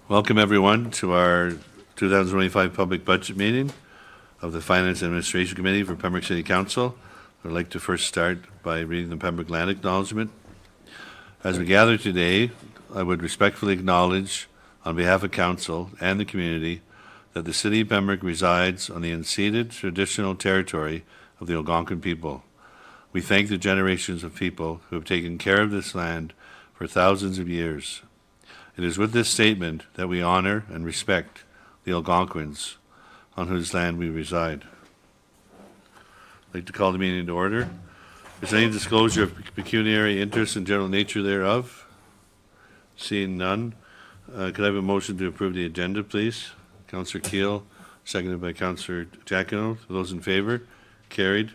Welcome, everyone, to our 2025 public budget meeting of the Finance and Administration Committee for Pembroke City Council. I'd like to first start by reading the Pembroke Land Acknowledgement. As we gather today, I would respectfully acknowledge, on behalf of Council and the community, that the City of Pembroke resides on the unceded traditional territory of the Algonquin people. We thank the generations of people who have taken care of this land for thousands of years. It is with this statement that we honor and respect the Algonquins on whose land we reside. I'd like to call the meeting to order. Is there any disclosure of pecuniary interest and general nature thereof? Seeing none, could I have a motion to approve the agenda, please? Councillor Keel, seconded by Councillor Giacono. Those in favor? Carried.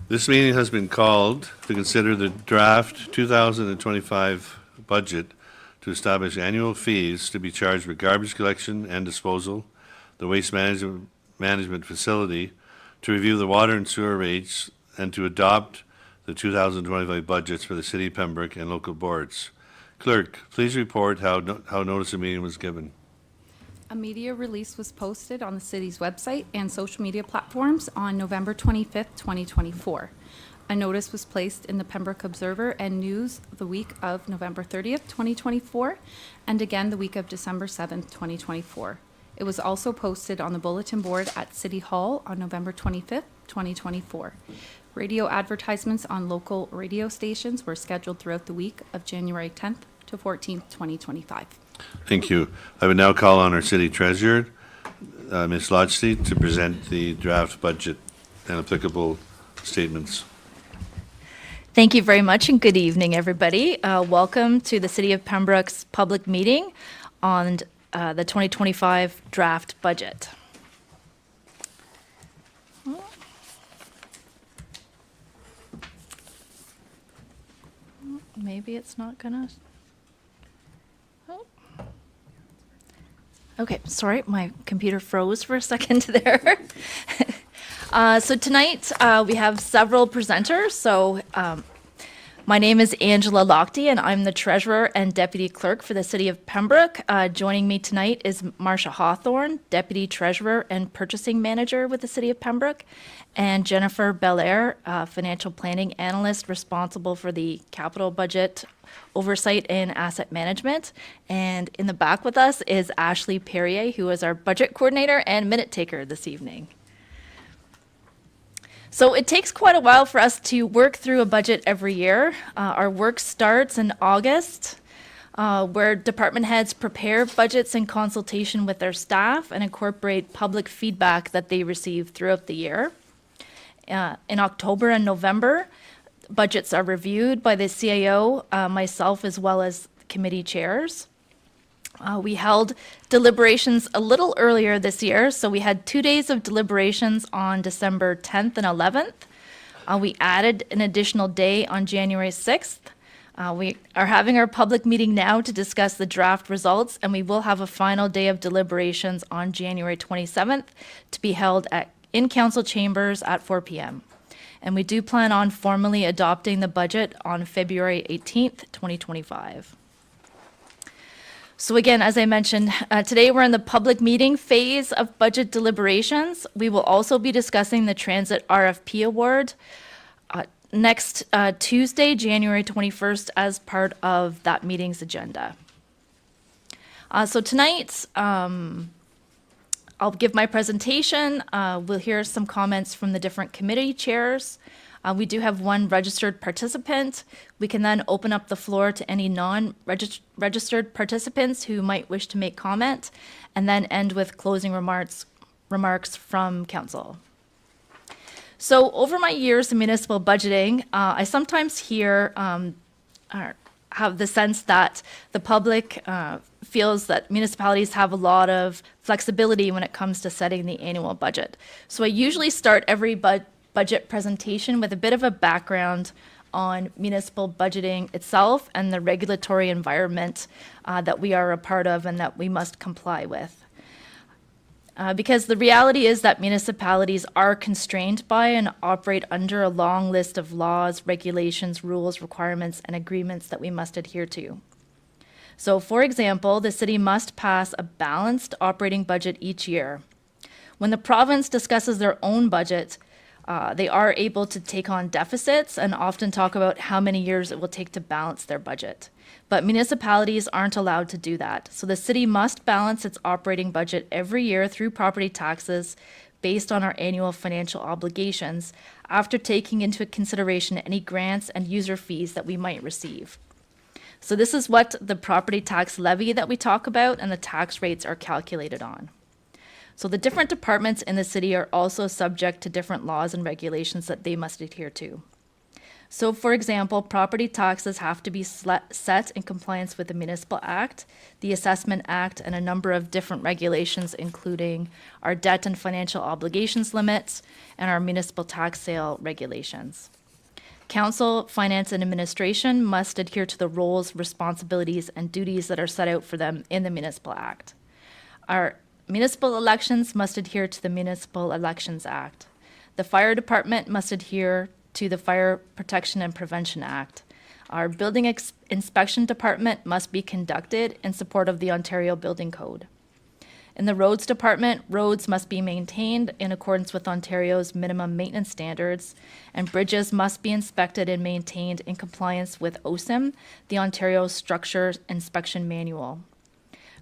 This meeting has been called to consider the draft 2025 budget to establish annual fees to be charged for garbage collection and disposal, the waste management facility, to review the water and sewer rates, and to adopt the 2025 budgets for the City of Pembroke and local boards. Clerk, please report how notice of meeting was given. A media release was posted on the city's website and social media platforms on November 25th, 2024. A notice was placed in the Pembroke Observer and News the week of November 30th, 2024, and again the week of December 7th, 2024. It was also posted on the bulletin board at City Hall on November 25th, 2024. Radio advertisements on local radio stations were scheduled throughout the week of January 10th to 14th, 2025. Thank you. I would now call on our City Treasurer, Ms. Lodgestein, to present the draft budget and applicable statements. Thank you very much, and good evening, everybody. Welcome to the City of Pembroke's public meeting on the 2025 draft budget. Maybe it's not gonna. Okay, sorry, my computer froze for a second there. So tonight we have several presenters. So my name is Angela Lochte, and I'm the Treasurer and Deputy Clerk for the City of Pembroke. Joining me tonight is Marcia Hawthorne, Deputy Treasurer and Purchasing Manager with the City of Pembroke, and Jennifer Belair, Financial Planning Analyst responsible for the capital budget oversight and asset management. And in the back with us is Ashley Perrier, who is our budget coordinator and minute taker this evening. So it takes quite a while for us to work through a budget every year. Our work starts in August, where department heads prepare budgets in consultation with their staff and incorporate public feedback that they receive throughout the year. In October and November, budgets are reviewed by the CAO, myself, as well as committee chairs. We held deliberations a little earlier this year, so we had 2 days of deliberations on December 10th and 11th. We added an additional day on January 6th. We are having our public meeting now to discuss the draft results, and we will have a final day of deliberations on January 27th to be held in council chambers at 4 p.m. And we do plan on formally adopting the budget on February 18th, 2025. So again, as I mentioned, today we're in the public meeting phase of budget deliberations. We will also be discussing the transit RFP award next Tuesday, January 21st, as part of that meeting's agenda. So tonight, I'll give my presentation. We'll hear some comments from the different committee chairs. We do have one registered participant. We can then open up the floor to any non-registered participants who might wish to make comment, and then end with closing remarks from council. So over my years in municipal budgeting, I sometimes hear or have the sense that the public feels that municipalities have a lot of flexibility when it comes to setting the annual budget. So I usually start every budget presentation with a bit of a background on municipal budgeting itself and the regulatory environment that we are a part of and that we must comply with. Because the reality is that municipalities are constrained by and operate under a long list of laws, regulations, rules, requirements, and agreements that we must adhere to. So, for example, the city must pass a balanced operating budget each year. When the province discusses their own budget, they are able to take on deficits and often talk about how many years it will take to balance their budget. But municipalities aren't allowed to do that. So the city must balance its operating budget every year through property taxes based on our annual financial obligations after taking into consideration any grants and user fees that we might receive. So this is what the property tax levy that we talk about and the tax rates are calculated on. So the different departments in the city are also subject to different laws and regulations that they must adhere to. So for example, property taxes have to be set in compliance with the Municipal Act, the Assessment Act, and a number of different regulations, including our debt and financial obligations limits and our municipal tax sale regulations. Council, Finance, and Administration must adhere to the roles, responsibilities, and duties that are set out for them in the Municipal Act. Our municipal elections must adhere to the Municipal Elections Act. The Fire Department must adhere to the Fire Protection and Prevention Act. Our Building Inspection Department must be conducted in support of the Ontario Building Code. In the Roads Department, roads must be maintained in accordance with Ontario's minimum maintenance standards, and bridges must be inspected and maintained in compliance with OSIM, the Ontario Structure Inspection Manual.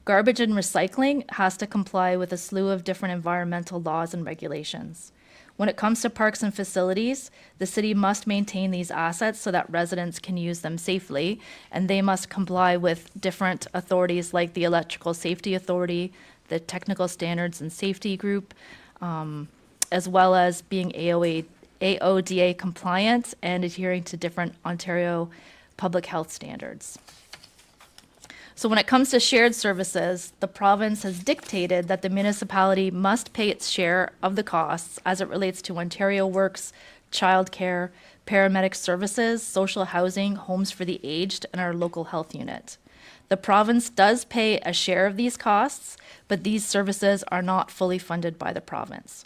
Garbage and recycling has to comply with a slew of different environmental laws and regulations. When it comes to parks and facilities, the city must maintain these assets so that residents can use them safely, and they must comply with different authorities like the Electrical Safety Authority, the Technical Standards and Safety Group, as well as being AODA compliant and adhering to different Ontario public health standards. So when it comes to shared services, the province has dictated that the municipality must pay its share of the costs as it relates to Ontario Works, childcare, paramedic services, social housing, homes for the aged, and our local health unit. The province does pay a share of these costs, but these services are not fully funded by the province.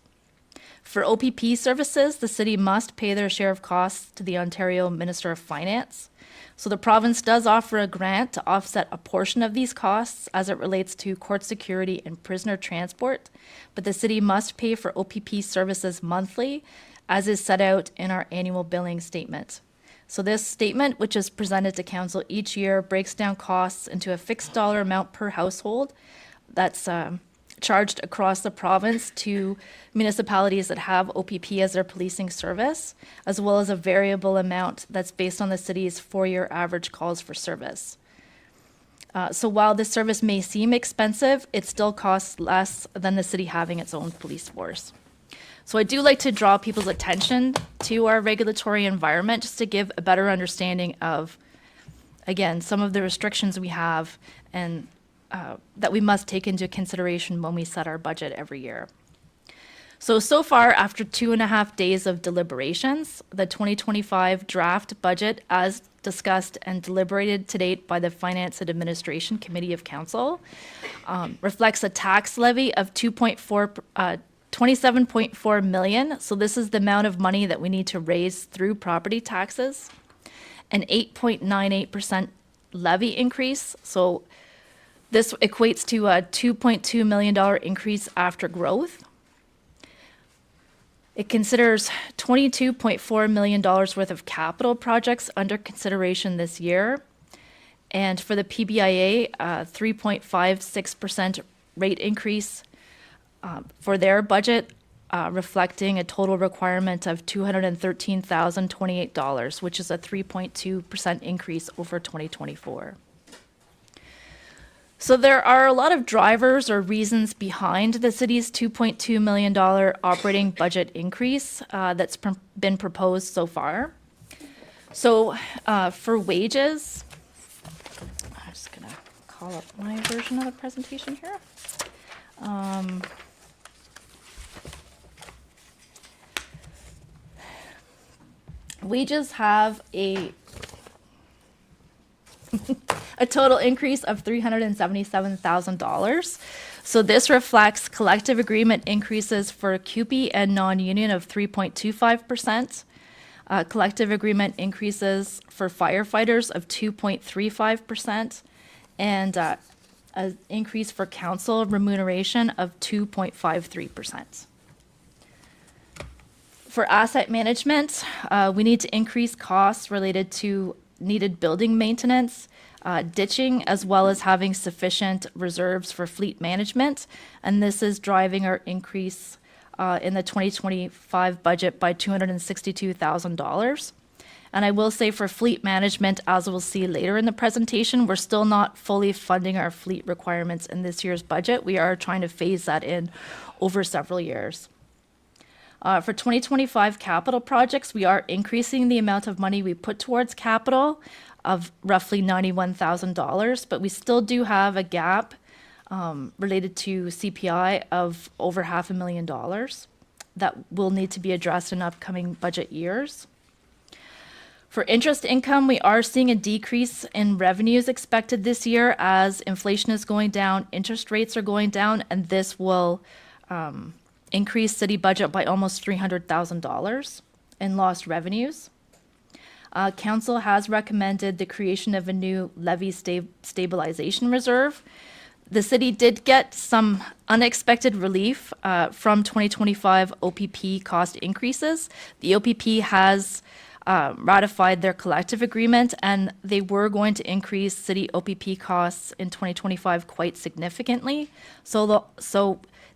For OPP services, the city must pay their share of costs to the Ontario Minister of Finance. So the province does offer a grant to offset a portion of these costs as it relates to court security and prisoner transport, but the city must pay for OPP services monthly, as is set out in our annual billing statement. So this statement, which is presented to council each year, breaks down costs into a fixed dollar amount per household that's charged across the province to municipalities that have OPP as their policing service, as well as a variable amount that's based on the city's 4-year average calls for service. So while this service may seem expensive, it still costs less than the city having its own police force. So I do like to draw people's attention to our regulatory environment just to give a better understanding of, again, some of the restrictions we have and that we must take into consideration when we set our budget every year. So far, after 2.5 days of deliberations, the 2025 draft budget, as discussed and deliberated to date by the Finance and Administration Committee of Council, reflects a tax levy of 27.4 million. So this is the amount of money that we need to raise through property taxes, an 8.98% levy increase. So this equates to a $2.2 million increase after growth. It considers $22.4 million worth of capital projects under consideration this year. And for the PBIA, 3.56% rate increase for their budget, reflecting a total requirement of $213,028, which is a 3.2% increase over 2024. So there are a lot of drivers or reasons behind the city's $2.2 million operating budget increase that's been proposed so far. So for wages, I'm just going to call up my version of the presentation here. Wages have a total increase of $377,000. So this reflects collective agreement increases for CUPE and non-union of 3.25%, collective agreement increases for firefighters of 2.35%, and an increase for council remuneration of 2.53%. For asset management, we need to increase costs related to needed building maintenance, ditching, as well as having sufficient reserves for fleet management. And this is driving our increase in the 2025 budget by $262,000. And I will say for fleet management, as we'll see later in the presentation, we're still not fully funding our fleet requirements in this year's budget. We are trying to phase that in over several years. For 2025 capital projects, we are increasing the amount of money we put towards capital of roughly $91,000, but we still do have a gap related to CPI of over $500,000 that will need to be addressed in upcoming budget years. For interest income, we are seeing a decrease in revenues expected this year as inflation is going down, interest rates are going down, and this will increase city budget by almost $300,000 in lost revenues. Council has recommended the creation of a new levy stabilization reserve. The city did get some unexpected relief from 2025 OPP cost increases. The OPP has ratified their collective agreement, and they were going to increase city OPP costs in 2025 quite significantly. So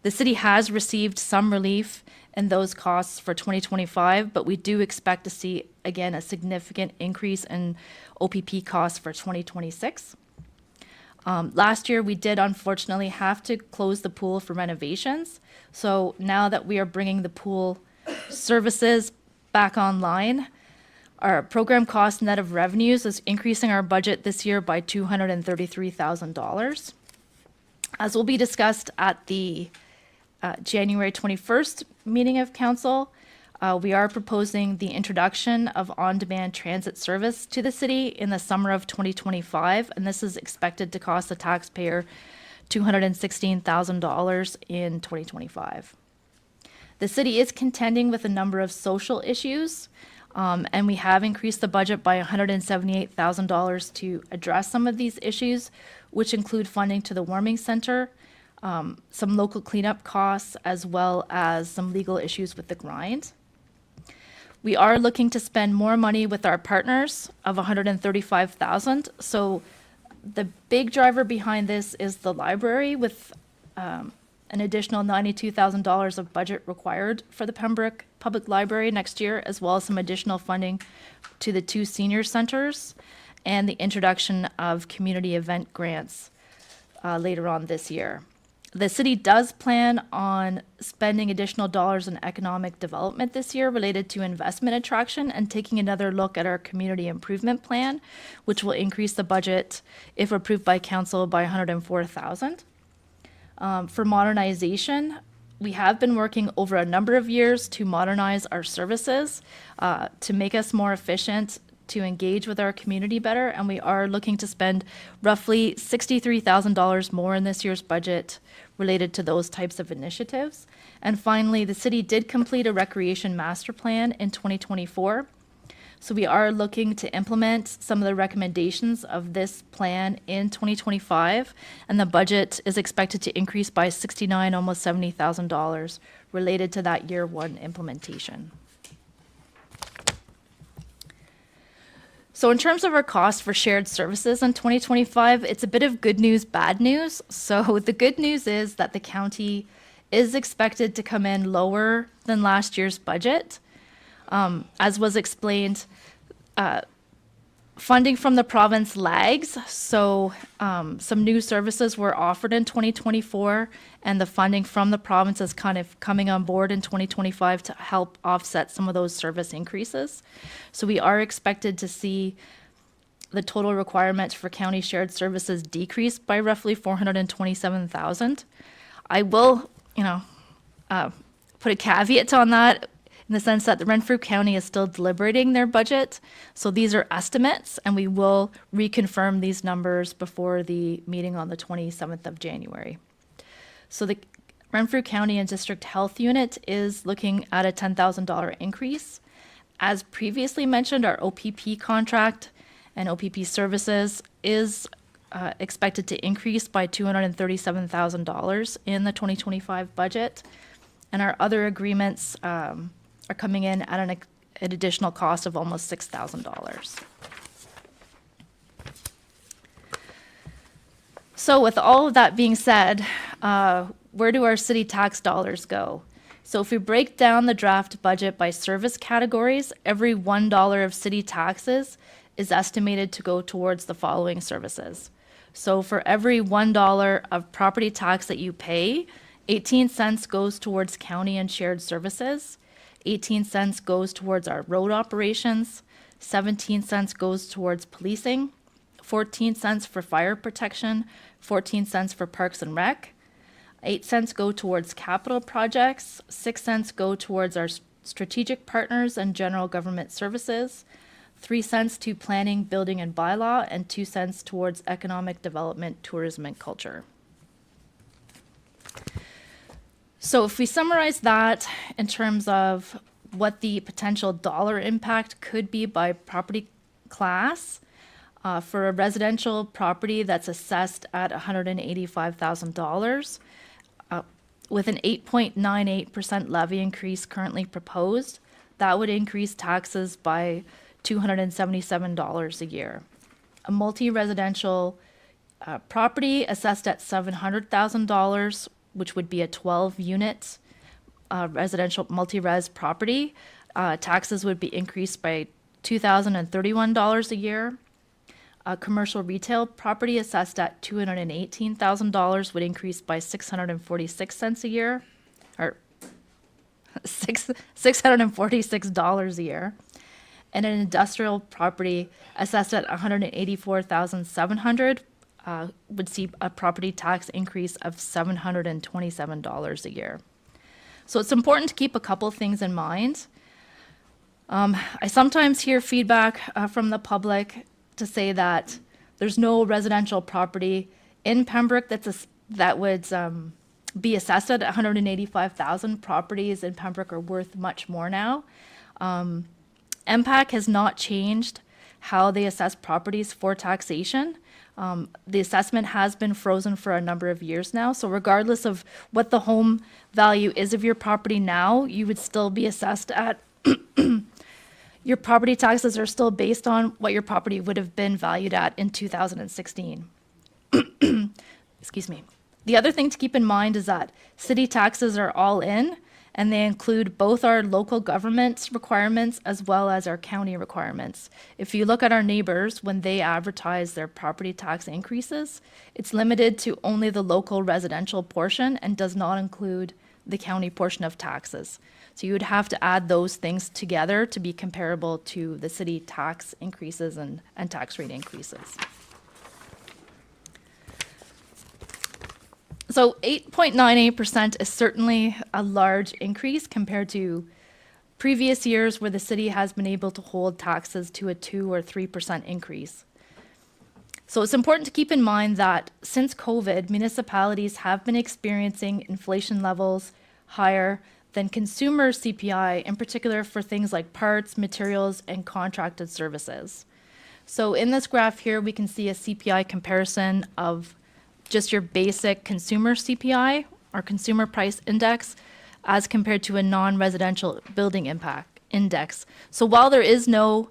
the city has received some relief in those costs for 2025, but we do expect to see, again, a significant increase in OPP costs for 2026. Last year, we did unfortunately have to close the pool for renovations. So now that we are bringing the pool services back online, our program cost net of revenues is increasing our budget this year by $233,000. As will be discussed at the January 21st meeting of council, we are proposing the introduction of on-demand transit service to the city in the summer of 2025, and this is expected to cost the taxpayer $216,000 in 2025. The city is contending with a number of social issues, and we have increased the budget by $178,000 to address some of these issues, which include funding to the warming center, some local cleanup costs, as well as some legal issues with the grind. We are looking to spend more money with our partners of $135,000. So the big driver behind this is the library with an additional $92,000 of budget required for the Pembroke Public Library next year, as well as some additional funding to the 2 senior centers and the introduction of community event grants later on this year. The city does plan on spending additional dollars in economic development this year related to investment attraction and taking another look at our community improvement plan, which will increase the budget, if approved by council, by $104,000. For modernization, we have been working over a number of years to modernize our services, to make us more efficient, to engage with our community better, and we are looking to spend roughly $63,000 more in this year's budget related to those types of initiatives. And finally, the city did complete a recreation master plan in 2024. So we are looking to implement some of the recommendations of this plan in 2025, and the budget is expected to increase by $69,000, almost $70,000 related to that year 1 implementation. So in terms of our cost for shared services in 2025, it's a bit of good news, bad news. So the good news is that the county is expected to come in lower than last year's budget. As was explained, funding from the province lags. So some new services were offered in 2024, and the funding from the province is kind of coming on board in 2025 to help offset some of those service increases. So we are expected to see the total requirements for county shared services decrease by roughly $427,000. I will, put a caveat on that, in the sense that the Renfrew County is still deliberating their budget. So these are estimates, and we will reconfirm these numbers before the meeting on the 27th of January. So the Renfrew County and District Health Unit is looking at a $10,000 increase. As previously mentioned, our OPP contract and OPP services is expected to increase by $237,000 in the 2025 budget. And our other agreements are coming in at an additional cost of almost $6,000. So with all of that being said, where do our city tax dollars go? So if we break down the draft budget by service categories, every $1 of city taxes is estimated to go towards the following services. So for every $1 of property tax that you pay, 18 cents goes towards county and shared services, 18 cents goes towards our road operations, 17 cents goes towards policing, 14 cents for fire protection, 14 cents for parks and rec, 8 cents go towards capital projects, 6 cents go towards our strategic partners and general government services, 3 cents to planning, building, and bylaw, and 2 cents towards economic development, tourism, and culture. So if we summarize that in terms of what the potential dollar impact could be by property class, for a residential property that's assessed at $185,000, with an 8.98% levy increase currently proposed, that would increase taxes by $277 a year. A multi-residential property assessed at $700,000, which would be a 12-unit residential multi-res property, taxes would be increased by $2,031 a year. A commercial retail property assessed at $218,000 would increase by 646 cents a year, or $646 a year. And an industrial property assessed at $184,700 would see a property tax increase of $727 a year. So it's important to keep a couple things in mind. I sometimes hear feedback from the public to say that there's no residential property in Pembroke that would be assessed at $185,000. Properties in Pembroke are worth much more now. MPAC has not changed how they assess properties for taxation. The assessment has been frozen for a number of years now, so regardless of what the home value is of your property now, you would still be assessed at your property taxes are still based on what your property would have been valued at in 2016. Excuse me. The other thing to keep in mind is that city taxes are all in, and they include both our local government requirements as well as our county requirements. If you look at our neighbors, when they advertise their property tax increases, it's limited to only the local residential portion and does not include the county portion of taxes. So you would have to add those things together to be comparable to the city tax increases and tax rate increases. So 8.98% is certainly a large increase compared to previous years where the city has been able to hold taxes to a 2 or 3% increase. So it's important to keep in mind that since COVID, municipalities have been experiencing inflation levels higher than consumer CPI, in particular for things like parts, materials, and contracted services. So in this graph here, we can see a CPI comparison of just your basic consumer CPI, or consumer price index, as compared to a non-residential building impact index. So while there is no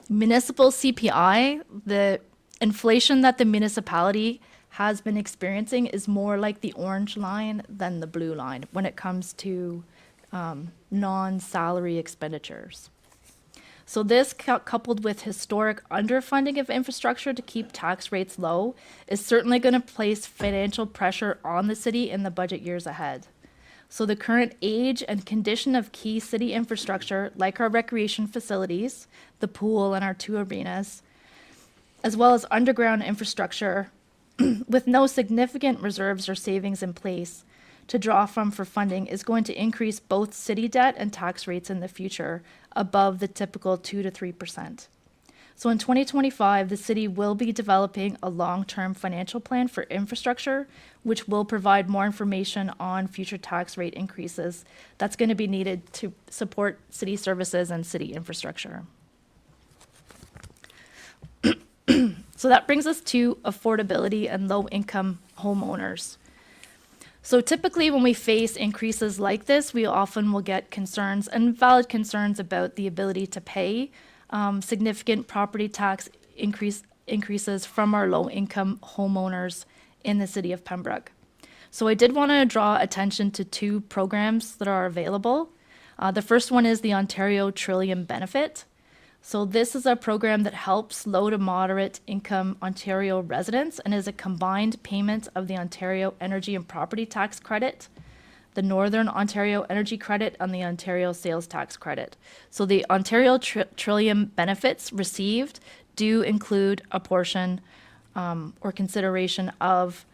municipal CPI, the inflation that the municipality has been experiencing is more like the orange line than the blue line when it comes to non-salary expenditures. So this coupled with historic underfunding of infrastructure to keep tax rates low is certainly going to place financial pressure on the city in the budget years ahead. So the current age and condition of key city infrastructure, like our recreation facilities, the pool and our 2 arenas, as well as underground infrastructure with no significant reserves or savings in place to draw from for funding, is going to increase both city debt and tax rates in the future above the typical 2 to 3%. So in 2025, the city will be developing a long-term financial plan for infrastructure, which will provide more information on future tax rate increases that's going to be needed to support city services and city infrastructure. So that brings us to affordability and low-income homeowners. So typically when we face increases like this, we often will get concerns and valid concerns about the ability to pay significant property tax increases from our low-income homeowners in the city of Pembroke. So I did want to draw attention to two programs that are available. The first one is the Ontario Trillium Benefit. So this is a program that helps low to moderate income Ontario residents and is a combined payment of the Ontario Energy and Property Tax Credit, the Northern Ontario Energy Credit, and the Ontario Sales Tax Credit. So the Ontario Trillium benefits received do include a portion or consideration of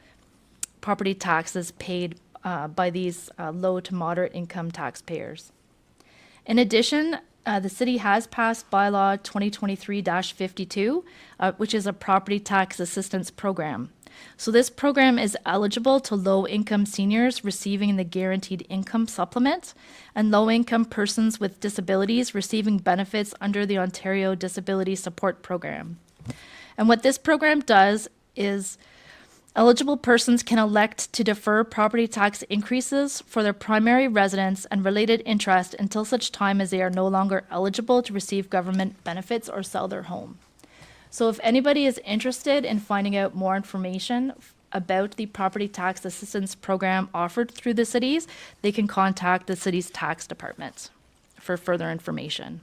property taxes paid by these low to moderate income taxpayers. In addition, the city has passed bylaw 2023-52, which is a property tax assistance program. So this program is eligible to low-income seniors receiving the guaranteed income supplement and low-income persons with disabilities receiving benefits under the Ontario Disability Support Program. And what this program does is eligible persons can elect to defer property tax increases for their primary residence and related interest until such time as they are no longer eligible to receive government benefits or sell their home. So if anybody is interested in finding out more information about the property tax assistance program offered through the cities, they can contact the city's tax department for further information.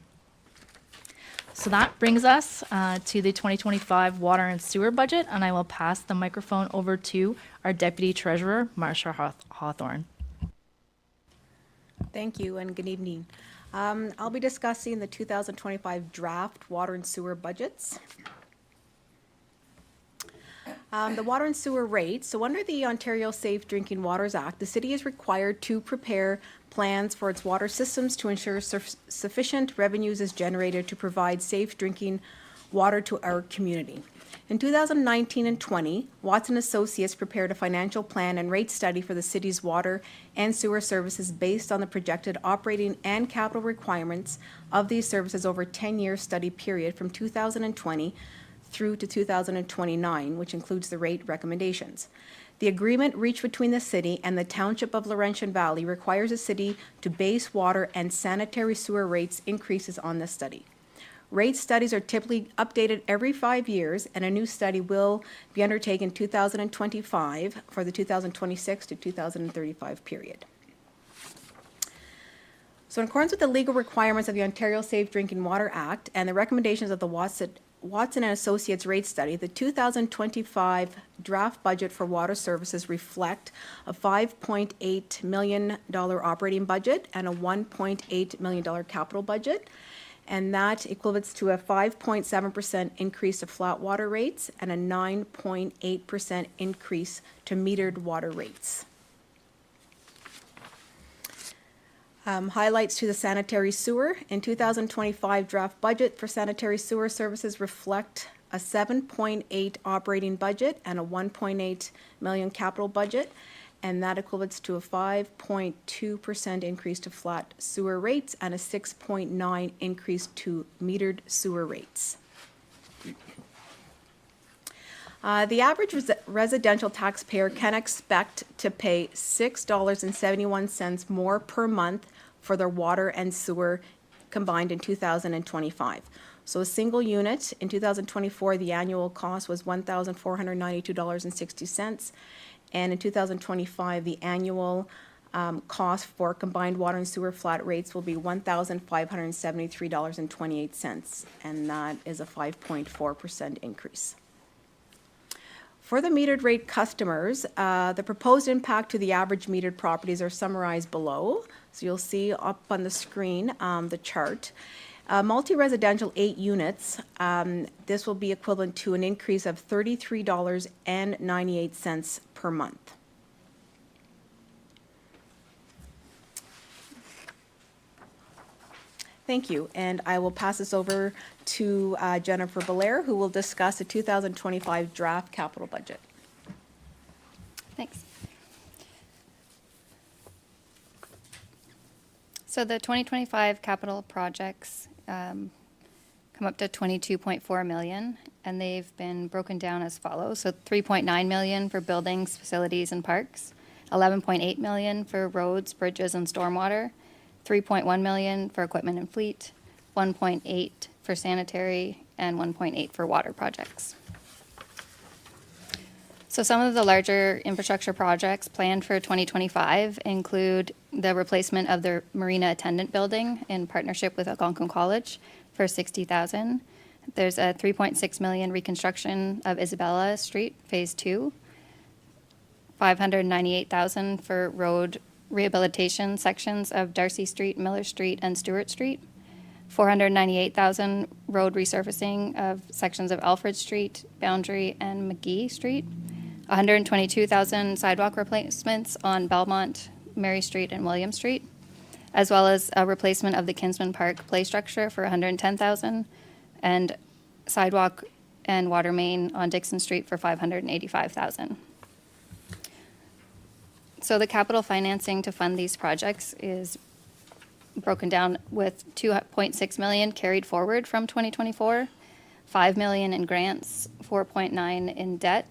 So that brings us to the 2025 water and sewer budget, and I will pass the microphone over to our Deputy Treasurer, Marsha Hawthorne. Thank you and good evening. I'll be discussing the 2025 draft water and sewer budgets. The water and sewer rates. So under the Ontario Safe Drinking Waters Act, the city is required to prepare plans for its water systems to ensure sufficient revenues is generated to provide safe drinking water to our community. In 2019 and 20, Watson Associates prepared a financial plan and rate study for the city's water and sewer services based on the projected operating and capital requirements of these services over a 10-year study period from 2020 through to 2029, which includes the rate recommendations. The agreement reached between the city and the Township of Laurentian Valley requires the city to base water and sanitary sewer rates increases on this study. Rate studies are typically updated every 5 years, and a new study will be undertaken in 2025 for the 2026 to 2035 period. So in accordance with the legal requirements of the Ontario Safe Drinking Water Act and the recommendations of the Watson and Associates rate study, the 2025 draft budget for water services reflect a $5.8 million operating budget and a $1.8 million capital budget, and that equates to a 5.7% increase to flat water rates and a 9.8% increase to metered water rates. Highlights to the sanitary sewer. In 2025 draft budget for sanitary sewer services reflect a 7.8 operating budget and a 1.8 million capital budget, and that equates to a 5.2% increase to flat sewer rates and a 6.9 increase to metered sewer rates. The average residential taxpayer can expect to pay $6.71 more per month for their water and sewer combined in 2025. So a single unit in 2024, the annual cost was $1,492.60. And in 2025, the annual cost for combined water and sewer flat rates will be $1,573.28. And that is a 5.4% increase. For the metered rate customers, the proposed impact to the average metered properties are summarized below. So you'll see up on the screen the chart. Multi-residential 8 units, this will be equivalent to an increase of $33.98 per month. Thank you, and I will pass this over to Jennifer Belair, who will discuss the 2025 draft capital budget. Thanks. So the 2025 capital projects come up to 22.4 million, and they've been broken down as follows. So 3.9 million for buildings, facilities, and parks, 11.8 million for roads, bridges, and stormwater, 3.1 million for equipment and fleet, 1.8 for sanitary, and 1.8 for water projects. So some of the larger infrastructure projects planned for 2025 include the replacement of the Marina Attendant Building in partnership with Algonquin College for $60,000. There's a $3.6 million reconstruction of Isabella Street, Phase 2. $598,000 for road rehabilitation sections of Darcy Street, Miller Street, and Stewart Street. $498,000 road resurfacing of sections of Alfred Street, Boundary, and McGee Street. $122,000 sidewalk replacements on Belmont, Mary Street, and William Street, as well as a replacement of the Kinsman Park play structure for $110,000, and sidewalk and water main on Dixon Street for $585,000. So the capital financing to fund these projects is broken down with $2.6 million carried forward from 2024, $5 million in grants, $4.9 in debt,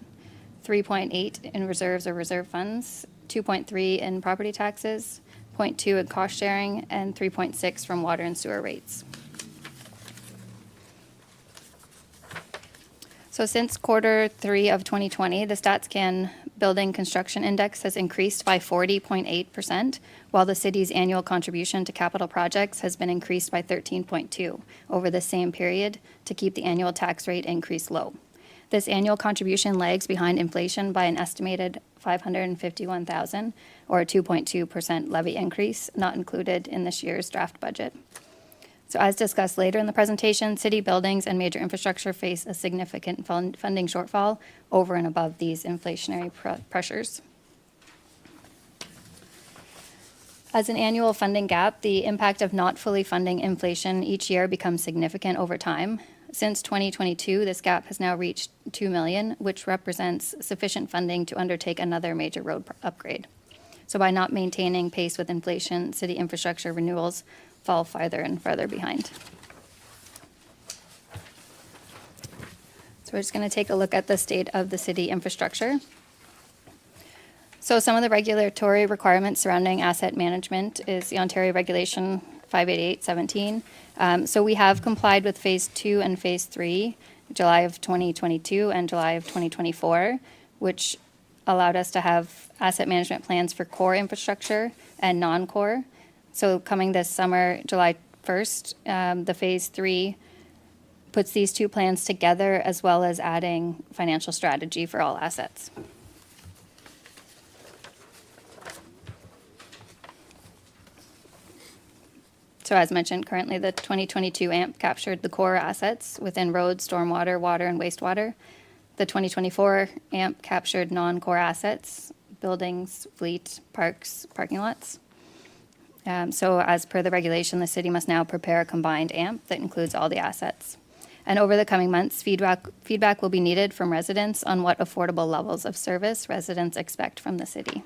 $3.8 in reserves or reserve funds, $2.3 in property taxes, $0.2 in cost sharing, and $3.6 from water and sewer rates. So since Q3 of 2020, the StatsCan Building Construction Index has increased by 40.8%, while the city's annual contribution to capital projects has been increased by 13.2% over the same period to keep the annual tax rate increase low. This annual contribution lags behind inflation by an estimated $551,000, or a 2.2% levy increase, not included in this year's draft budget. So as discussed later in the presentation, city buildings and major infrastructure face a significant funding shortfall over and above these inflationary pressures. As an annual funding gap, the impact of not fully funding inflation each year becomes significant over time. Since 2022, this gap has now reached $2 million, which represents sufficient funding to undertake another major road upgrade. So by not maintaining pace with inflation, city infrastructure renewals fall farther and farther behind. So we're just going to take a look at the state of the city infrastructure. So some of the regulatory requirements surrounding asset management is the Ontario Regulation 588-17. So we have complied with Phase 2 and Phase 3, July of 2022 and July of 2024, which allowed us to have asset management plans for core infrastructure and non-core. So coming this summer, July 1st, the Phase 3 puts these two plans together, as well as adding financial strategy for all assets. So as mentioned, currently the 2022 AMP captured the core assets within roads, stormwater, water, and wastewater. The 2024 AMP captured non-core assets, buildings, fleet, parks, parking lots. So as per the regulation, the city must now prepare a combined AMP that includes all the assets. And over the coming months, feedback will be needed from residents on what affordable levels of service residents expect from the city.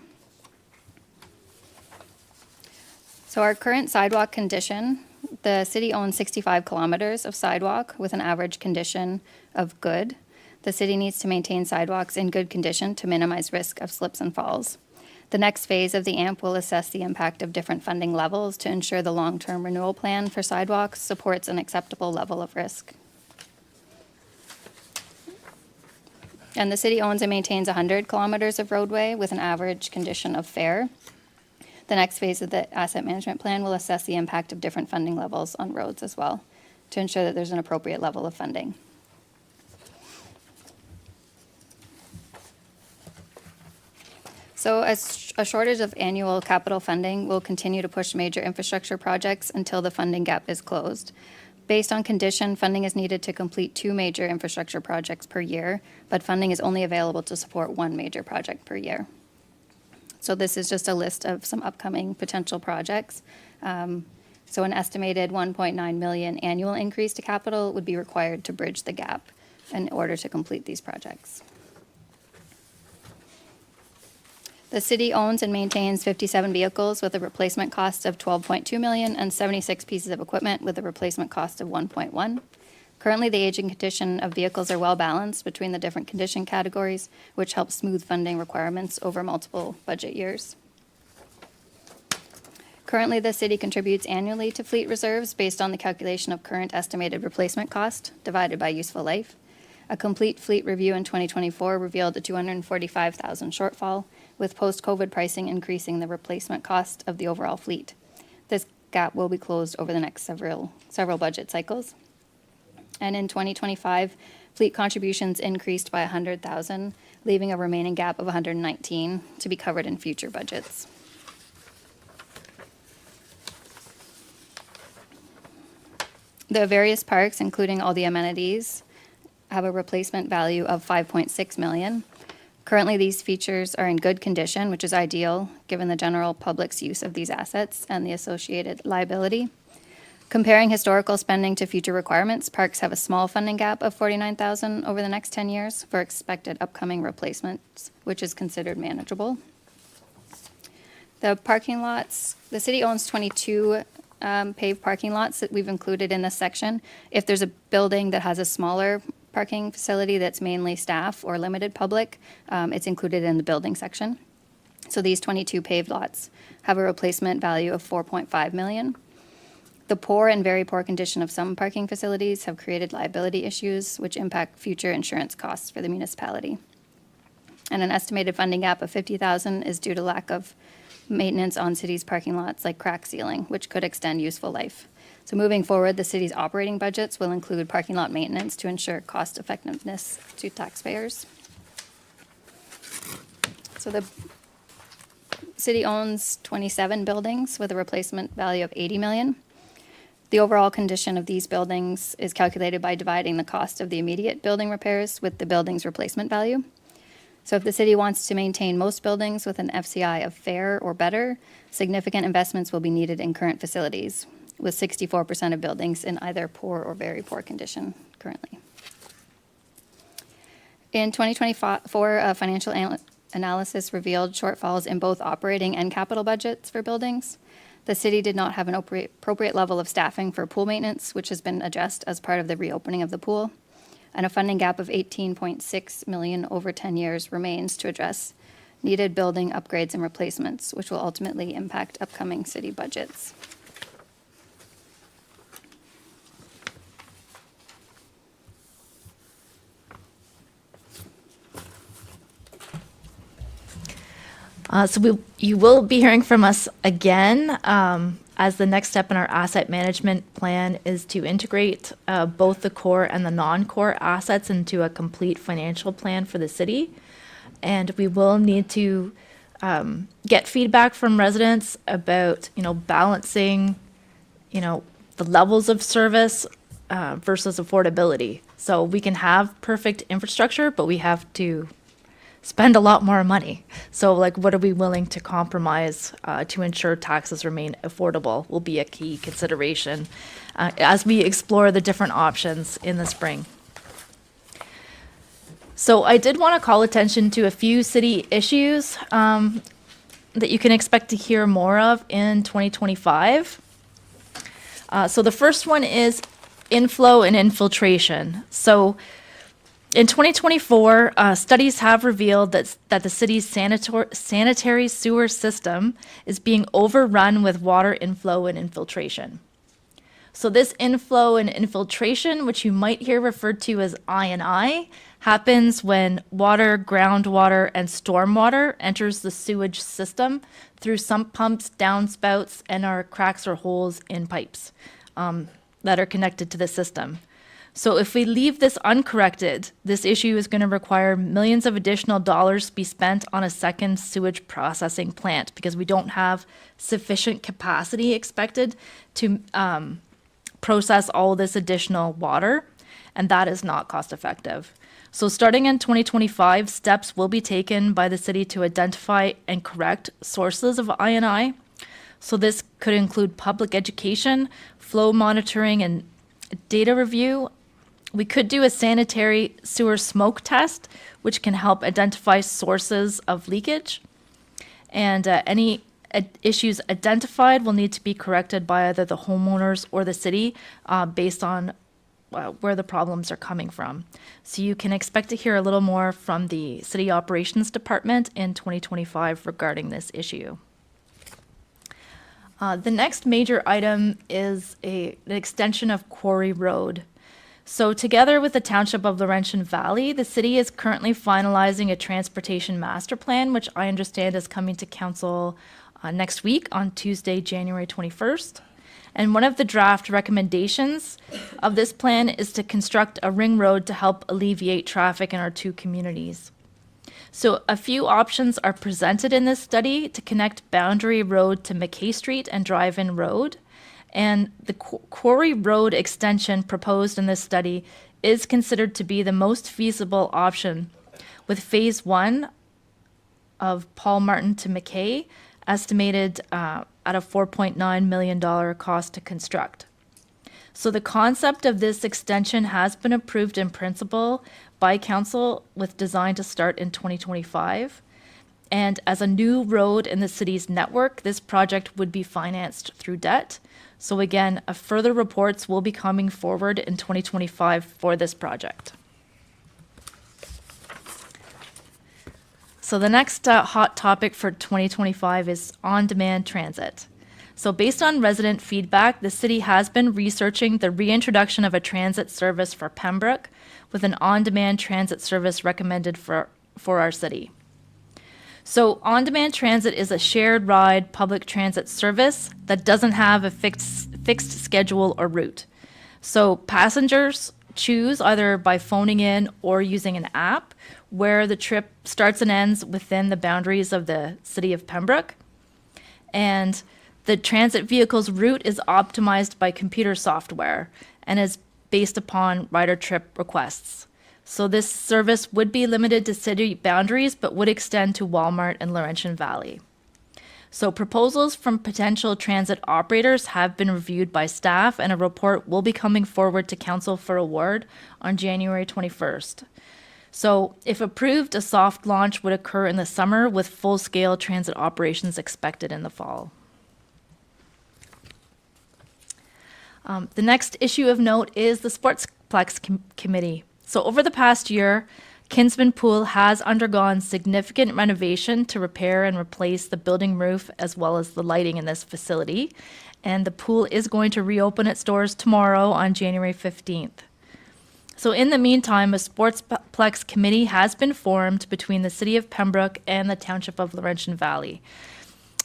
So our current sidewalk condition, the city owns 65 kilometers of sidewalk with an average condition of good. The city needs to maintain sidewalks in good condition to minimize risk of slips and falls. The next phase of the AMP will assess the impact of different funding levels to ensure the long-term renewal plan for sidewalks supports an acceptable level of risk. And the city owns and maintains 100 kilometers of roadway with an average condition of fair. The next phase of the asset management plan will assess the impact of different funding levels on roads as well to ensure that there's an appropriate level of funding. So as a shortage of annual capital funding will continue to push major infrastructure projects until the funding gap is closed. Based on condition, funding is needed to complete 2 major infrastructure projects per year, but funding is only available to support 1 major project per year. So this is just a list of some upcoming potential projects. So an estimated 1.9 million annual increase to capital would be required to bridge the gap in order to complete these projects. The city owns and maintains 57 vehicles with a replacement cost of $12.2 million and 76 pieces of equipment with a replacement cost of $1.1 million. Currently, the age and condition of vehicles are well balanced between the different condition categories, which helps smooth funding requirements over multiple budget years. Currently, the city contributes annually to fleet reserves based on the calculation of current estimated replacement cost divided by useful life. A complete fleet review in 2024 revealed a $245,000 shortfall, with post-COVID pricing increasing the replacement cost of the overall fleet. This gap will be closed over the next several budget cycles. And in 2025, fleet contributions increased by $100,000, leaving a remaining gap of $119,000 to be covered in future budgets. The various parks, including all the amenities, have a replacement value of $5.6 million. Currently, these features are in good condition, which is ideal given the general public's use of these assets and the associated liability. Comparing historical spending to future requirements, parks have a small funding gap of $49,000 over the next 10 years for expected upcoming replacements, which is considered manageable. The parking lots, the city owns 22 paved parking lots that we've included in this section. If there's a building that has a smaller parking facility that's mainly staff or limited public, it's included in the building section. So these 22 paved lots have a replacement value of $4.5 million. The poor and very poor condition of some parking facilities have created liability issues, which impact future insurance costs for the municipality. And an estimated funding gap of $50,000 is due to lack of maintenance on cities' parking lots, like crack sealing, which could extend useful life. So moving forward, the city's operating budgets will include parking lot maintenance to ensure cost effectiveness to taxpayers. So the city owns 27 buildings with a replacement value of $80 million. The overall condition of these buildings is calculated by dividing the cost of the immediate building repairs with the building's replacement value. So if the city wants to maintain most buildings with an FCI of fair or better, significant investments will be needed in current facilities, with 64% of buildings in either poor or very poor condition currently. In 2024, a financial analysis revealed shortfalls in both operating and capital budgets for buildings. The city did not have an appropriate level of staffing for pool maintenance, which has been addressed as part of the reopening of the pool. And a funding gap of $18.6 million over 10 years remains to address needed building upgrades and replacements, which will ultimately impact upcoming city budgets. You will be hearing from us again as the next step in our asset management plan is to integrate both the core and the non-core assets into a complete financial plan for the city. And we will need to get feedback from residents about, balancing, the levels of service versus affordability. So we can have perfect infrastructure, but we have to spend a lot more money. So what are we willing to compromise to ensure taxes remain affordable will be a key consideration as we explore the different options in the spring. So I did want to call attention to a few city issues that you can expect to hear more of in 2025. So the first one is inflow and infiltration. So in 2024, studies have revealed that the city's sanitary sewer system is being overrun with water inflow and infiltration. So this inflow and infiltration, which you might hear referred to as I&I, happens when water, groundwater, and stormwater enters the sewage system through sump pumps, downspouts, and our cracks or holes in pipes that are connected to the system. So if we leave this uncorrected, this issue is going to require millions of additional dollars to be spent on a second sewage processing plant because we don't have sufficient capacity expected to process all this additional water, and that is not cost effective. So starting in 2025, steps will be taken by the city to identify and correct sources of I&I. So this could include public education, flow monitoring, and data review. We could do a sanitary sewer smoke test, which can help identify sources of leakage. And any issues identified will need to be corrected by either the homeowners or the city based on where the problems are coming from. So you can expect to hear a little more from the City Operations Department in 2025 regarding this issue. The next major item is an extension of Quarry Road. So together with the Township of Laurentian Valley, the city is currently finalizing a transportation master plan, which I understand is coming to council next week on Tuesday, January 21st. And one of the draft recommendations of this plan is to construct a ring road to help alleviate traffic in our two communities. So a few options are presented in this study to connect Boundary Road to McKay Street and Drive-In Road. And the Quarry Road extension proposed in this study is considered to be the most feasible option, with phase 1 of Paul Martin to McKay estimated at a $4.9 million cost to construct. So the concept of this extension has been approved in principle by council with design to start in 2025. And as a new road in the city's network, this project would be financed through debt. So again, further reports will be coming forward in 2025 for this project. So the next hot topic for 2025 is on-demand transit. So based on resident feedback, the city has been researching the reintroduction of a transit service for Pembroke with an on-demand transit service recommended for our city. So on-demand transit is a shared ride public transit service that doesn't have a fixed schedule or route. So passengers choose either by phoning in or using an app where the trip starts and ends within the boundaries of the city of Pembroke. And the transit vehicle's route is optimized by computer software and is based upon rider trip requests. So this service would be limited to city boundaries, but would extend to Walmart and Laurentian Valley. So proposals from potential transit operators have been reviewed by staff, and a report will be coming forward to council for award on January 21st. So if approved, a soft launch would occur in the summer with full-scale transit operations expected in the fall. The next issue of note is the Sportsplex Committee. So over the past year, Kinsman Pool has undergone significant renovation to repair and replace the building roof as well as the lighting in this facility. And the pool is going to reopen its doors tomorrow on January 15th. So in the meantime, a Sportsplex Committee has been formed between the City of Pembroke and the Township of Laurentian Valley.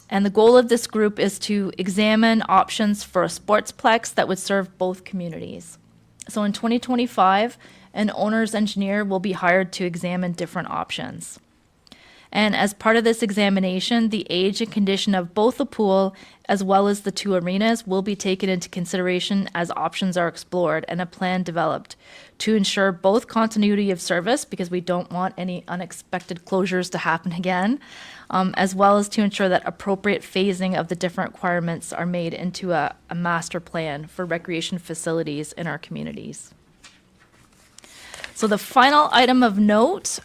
And the goal of this group is to examine options for a sportsplex that would serve both communities. So in 2025, an owner's engineer will be hired to examine different options. And as part of this examination, the age and condition of both the pool as well as the two arenas will be taken into consideration as options are explored and a plan developed to ensure both continuity of service, because we don't want any unexpected closures to happen again, as well as to ensure that appropriate phasing of the different requirements are made into a master plan for recreation facilities in our communities. So the final item of note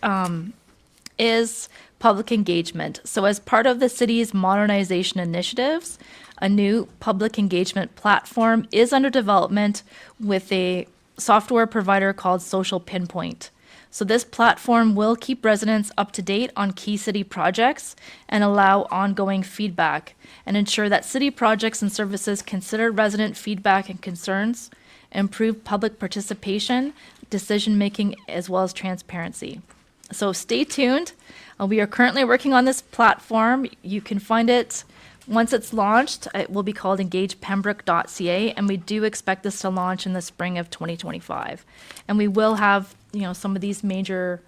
is public engagement. So as part of the city's modernization initiatives, a new public engagement platform is under development with a software provider called Social Pinpoint. So this platform will keep residents up to date on key city projects and allow ongoing feedback and ensure that city projects and services consider resident feedback and concerns, improve public participation, decision-making, as well as transparency. So stay tuned. We are currently working on this platform. You can find it once it's launched. It will be called engagepembroke.ca, and we do expect this to launch in the spring of 2025. And we will have, some of these major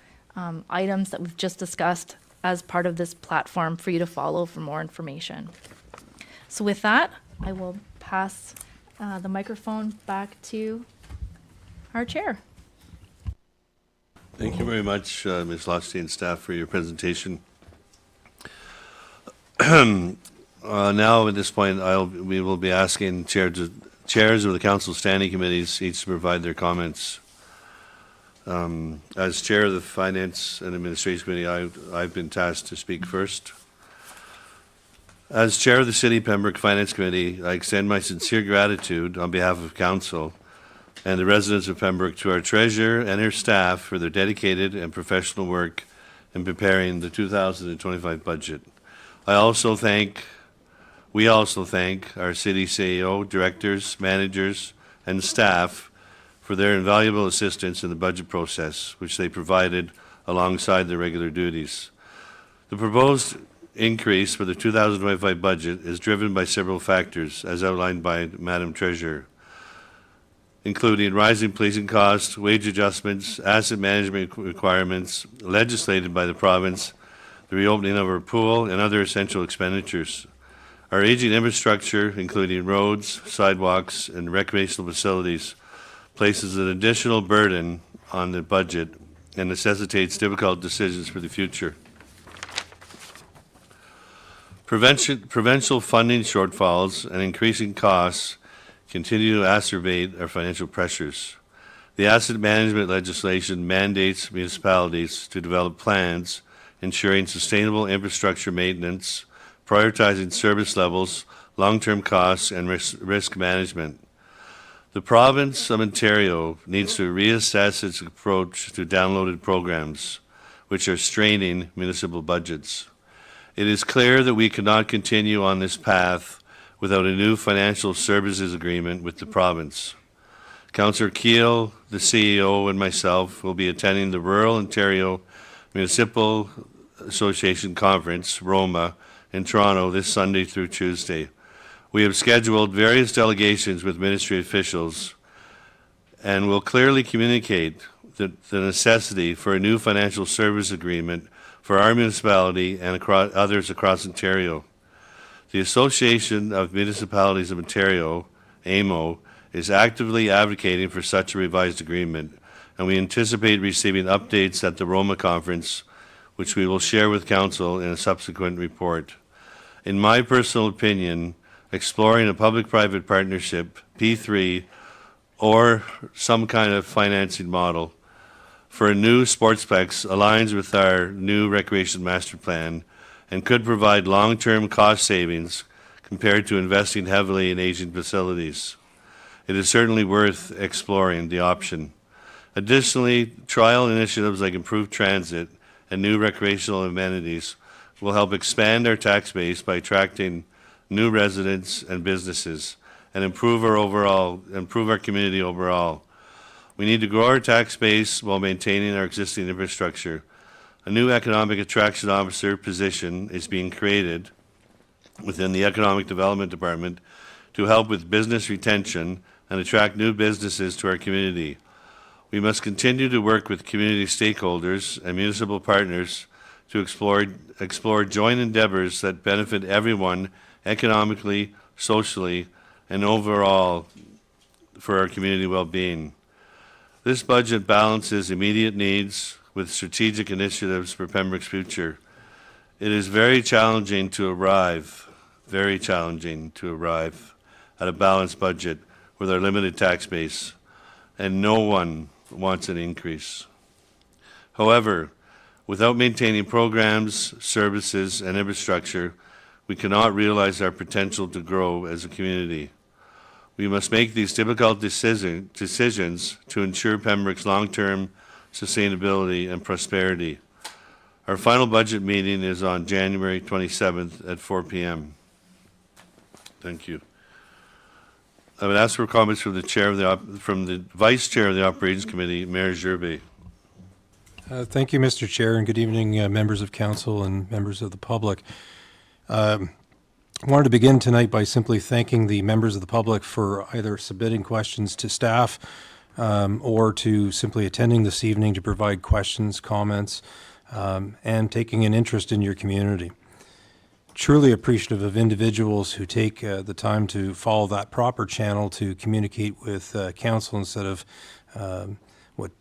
items that we've just discussed as part of this platform for you to follow for more information. So with that, I will pass the microphone back to our chair. Thank you very much, Ms. Losty and staff, for your presentation. Now, at this point, we will be asking chairs of the council standing committees each to provide their comments. As chair of the Finance and Administration Committee, I've been tasked to speak first. As chair of the City Pembroke Finance Committee, I extend my sincere gratitude on behalf of council and the residents of Pembroke, to our treasurer and her staff for their dedicated and professional work in preparing the 2025 budget. We also thank our city CEO, directors, managers, and staff for their invaluable assistance in the budget process, which they provided alongside their regular duties. The proposed increase for the 2025 budget is driven by several factors, as outlined by Madam Treasurer, including rising policing costs, wage adjustments, asset management requirements legislated by the province, the reopening of our pool, and other essential expenditures. Our aging infrastructure, including roads, sidewalks, and recreational facilities, places an additional burden on the budget and necessitates difficult decisions for the future. Provincial funding shortfalls and increasing costs continue to exacerbate our financial pressures. The asset management legislation mandates municipalities to develop plans ensuring sustainable infrastructure maintenance, prioritizing service levels, long-term costs, and risk management. The province of Ontario needs to reassess its approach to downloaded programs, which are straining municipal budgets. It is clear that we cannot continue on this path without a new financial services agreement with the province. Councillor Keel, the CEO, and myself will be attending the Rural Ontario Municipal Association Conference, ROMA, in Toronto this Sunday through Tuesday. We have scheduled various delegations with ministry officials and will clearly communicate the necessity for a new financial service agreement for our municipality and others across Ontario. The Association of Municipalities of Ontario, AMO, is actively advocating for such a revised agreement, and we anticipate receiving updates at the Roma conference, which we will share with Council in a subsequent report. In my personal opinion, exploring a public-private partnership, P3, or some kind of financing model for a new sportsplex aligns with our new recreation master plan and could provide long-term cost savings compared to investing heavily in aging facilities. It is certainly worth exploring the option. Additionally, trial initiatives like improved transit and new recreational amenities will help expand our tax base by attracting new residents and businesses and improve our community overall. We need to grow our tax base while maintaining our existing infrastructure. A new economic attraction officer position is being created within the Economic Development Department to help with business retention and attract new businesses to our community. We must continue to work with community stakeholders and municipal partners to explore joint endeavors that benefit everyone economically, socially, and overall for our community well-being. This budget balances immediate needs with strategic initiatives for Pembroke's future. It is very challenging to arrive at a balanced budget with our limited tax base, and no one wants an increase. However, without maintaining programs, services, and infrastructure, we cannot realize our potential to grow as a community. We must make these difficult decisions to ensure Pembroke's long-term sustainability and prosperity. Our final budget meeting is on January 27th at 4 p.m. Thank you. I would ask for comments from the Vice Chair of the Operations Committee, Mayor Gervais. Thank you, Mr. Chair, and good evening, members of Council and members of the public. I wanted to begin tonight by simply thanking the members of the public for either submitting questions to staff or to simply attending this evening to provide questions, comments, and taking an interest in your community. Truly appreciative of individuals who take the time to follow that proper channel to communicate with council instead of what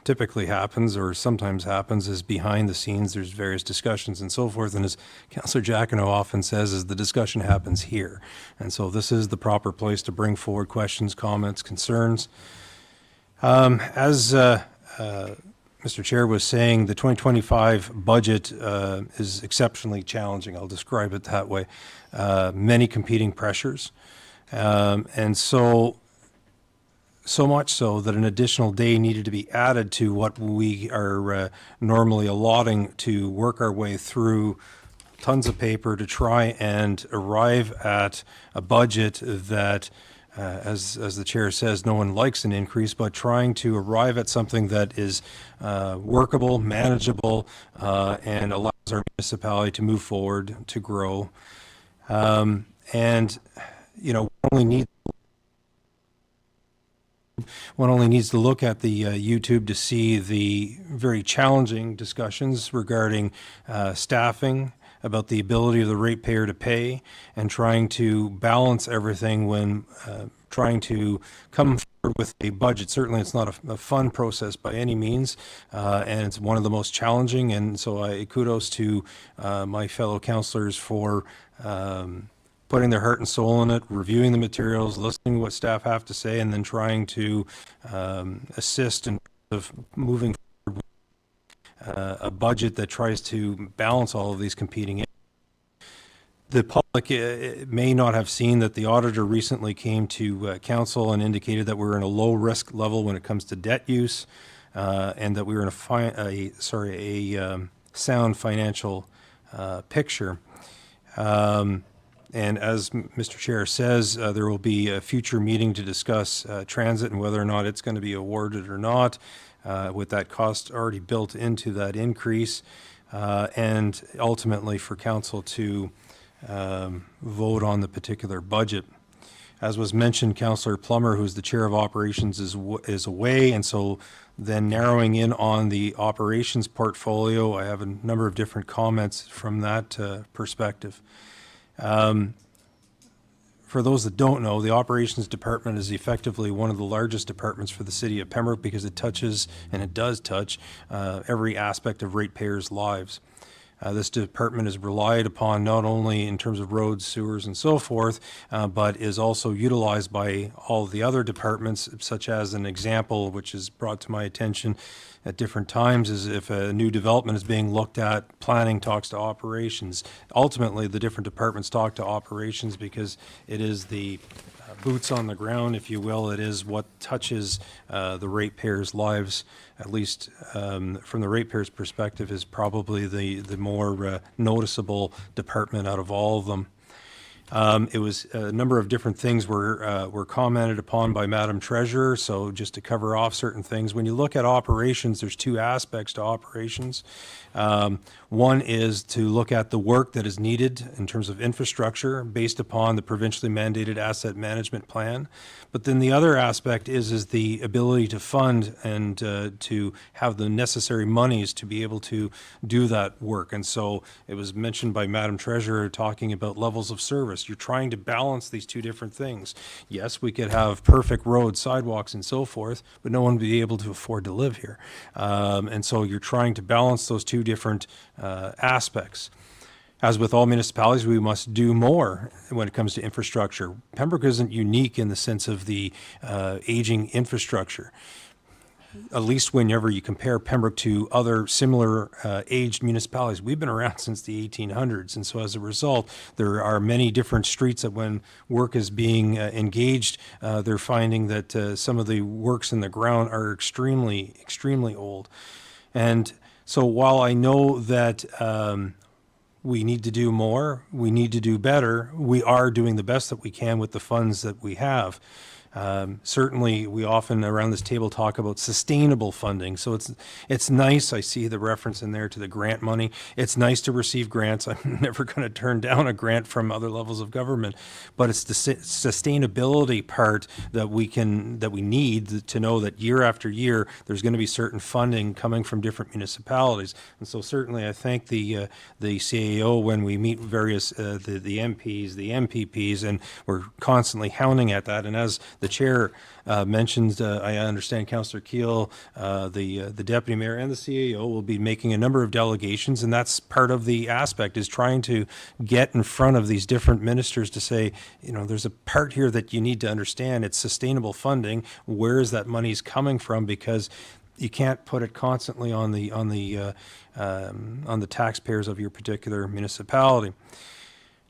typically happens or sometimes happens is behind the scenes. There's various discussions and so forth. And as Councillor Jacquinot often says, is the discussion happens here. And so this is the proper place to bring forward questions, comments, concerns. As Mr. Chair was saying, the 2025 budget is exceptionally challenging. I'll describe it that way. Many competing pressures. And so so much so that an additional day needed to be added to what we are normally allotting to work our way through tons of paper to try and arrive at a budget that, as the chair says, no one likes an increase, but trying to arrive at something that is workable, manageable, and allows our municipality to move forward, to grow. And, you know, one only needs to look at the YouTube to see the very challenging discussions regarding staffing, about the ability of the ratepayer to pay, and trying to balance everything when trying to come forward with a budget. Certainly, it's not a fun process by any means, and it's one of the most challenging. And so I kudos to my fellow councillors for putting their heart and soul in it, reviewing the materials, listening to what staff have to say, and then trying to assist in of moving forward with a budget that tries to balance all of these competing interests. The public may not have seen that the auditor recently came to council and indicated that we're in a low risk level when it comes to debt use, and that we were in a sound financial picture. And as Mr. Chair says, there will be a future meeting to discuss transit and whether or not it's going to be awarded or not, with that cost already built into that increase, and ultimately for council to vote on the particular budget. As was mentioned, Councillor Plummer, who's the chair of operations, is away, and so then narrowing in on the operations portfolio, I have a number of different comments from that perspective. For those that don't know, the operations department is effectively one of the largest departments for the city of Pembroke because it touches, and it does touch, every aspect of ratepayers' lives. This department is relied upon not only in terms of roads, sewers, and so forth, but is also utilized by all of the other departments, such as an example which is brought to my attention at different times is if a new development is being looked at, planning talks to operations. Ultimately, the different departments talk to operations because it is the boots on the ground, if you will. It is what touches the ratepayers' lives, at least from the ratepayers' perspective, is probably the more noticeable department out of all of them. It was a number of different things were commented upon by Madam Treasurer. So just to cover off certain things, when you look at operations, there's two aspects to operations. One is to look at the work that is needed in terms of infrastructure based upon the provincially mandated asset management plan. But then the other aspect is the ability to fund and to have the necessary monies to be able to do that work. And so it was mentioned by Madam Treasurer talking about levels of service. You're trying to balance these two different things. Yes, we could have perfect roads, sidewalks, and so forth, but no one would be able to afford to live here. And so you're trying to balance those two different aspects. As with all municipalities, we must do more when it comes to infrastructure. Pembroke isn't unique in the sense of the aging infrastructure. At least whenever you compare Pembroke to other similar aged municipalities. We've been around since the 1800s, and so as a result, there are many different streets that when work is being engaged, they're finding that some of the works in the ground are extremely, extremely old. And so while I know that we need to do more, we need to do better, we are doing the best that we can with the funds that we have. Certainly, we often around this table talk about sustainable funding. So it's nice. I see the reference in there to the grant money. It's nice to receive grants. I'm never going to turn down a grant from other levels of government, but it's the sustainability part that we need to know that year after year there's going to be certain funding coming from different municipalities. And so certainly, I thank the CAO when we meet various the MPs, the MPPs, and we're constantly hounding at that. And as the chair mentioned, I understand Councillor Keel, the deputy mayor, and the CAO will be making a number of delegations, and that's part of the aspect, is trying to get in front of these different ministers to say, you know, there's a part here that you need to understand. It's sustainable funding. Where is that money's coming from? Because you can't put it constantly on the taxpayers of your particular municipality.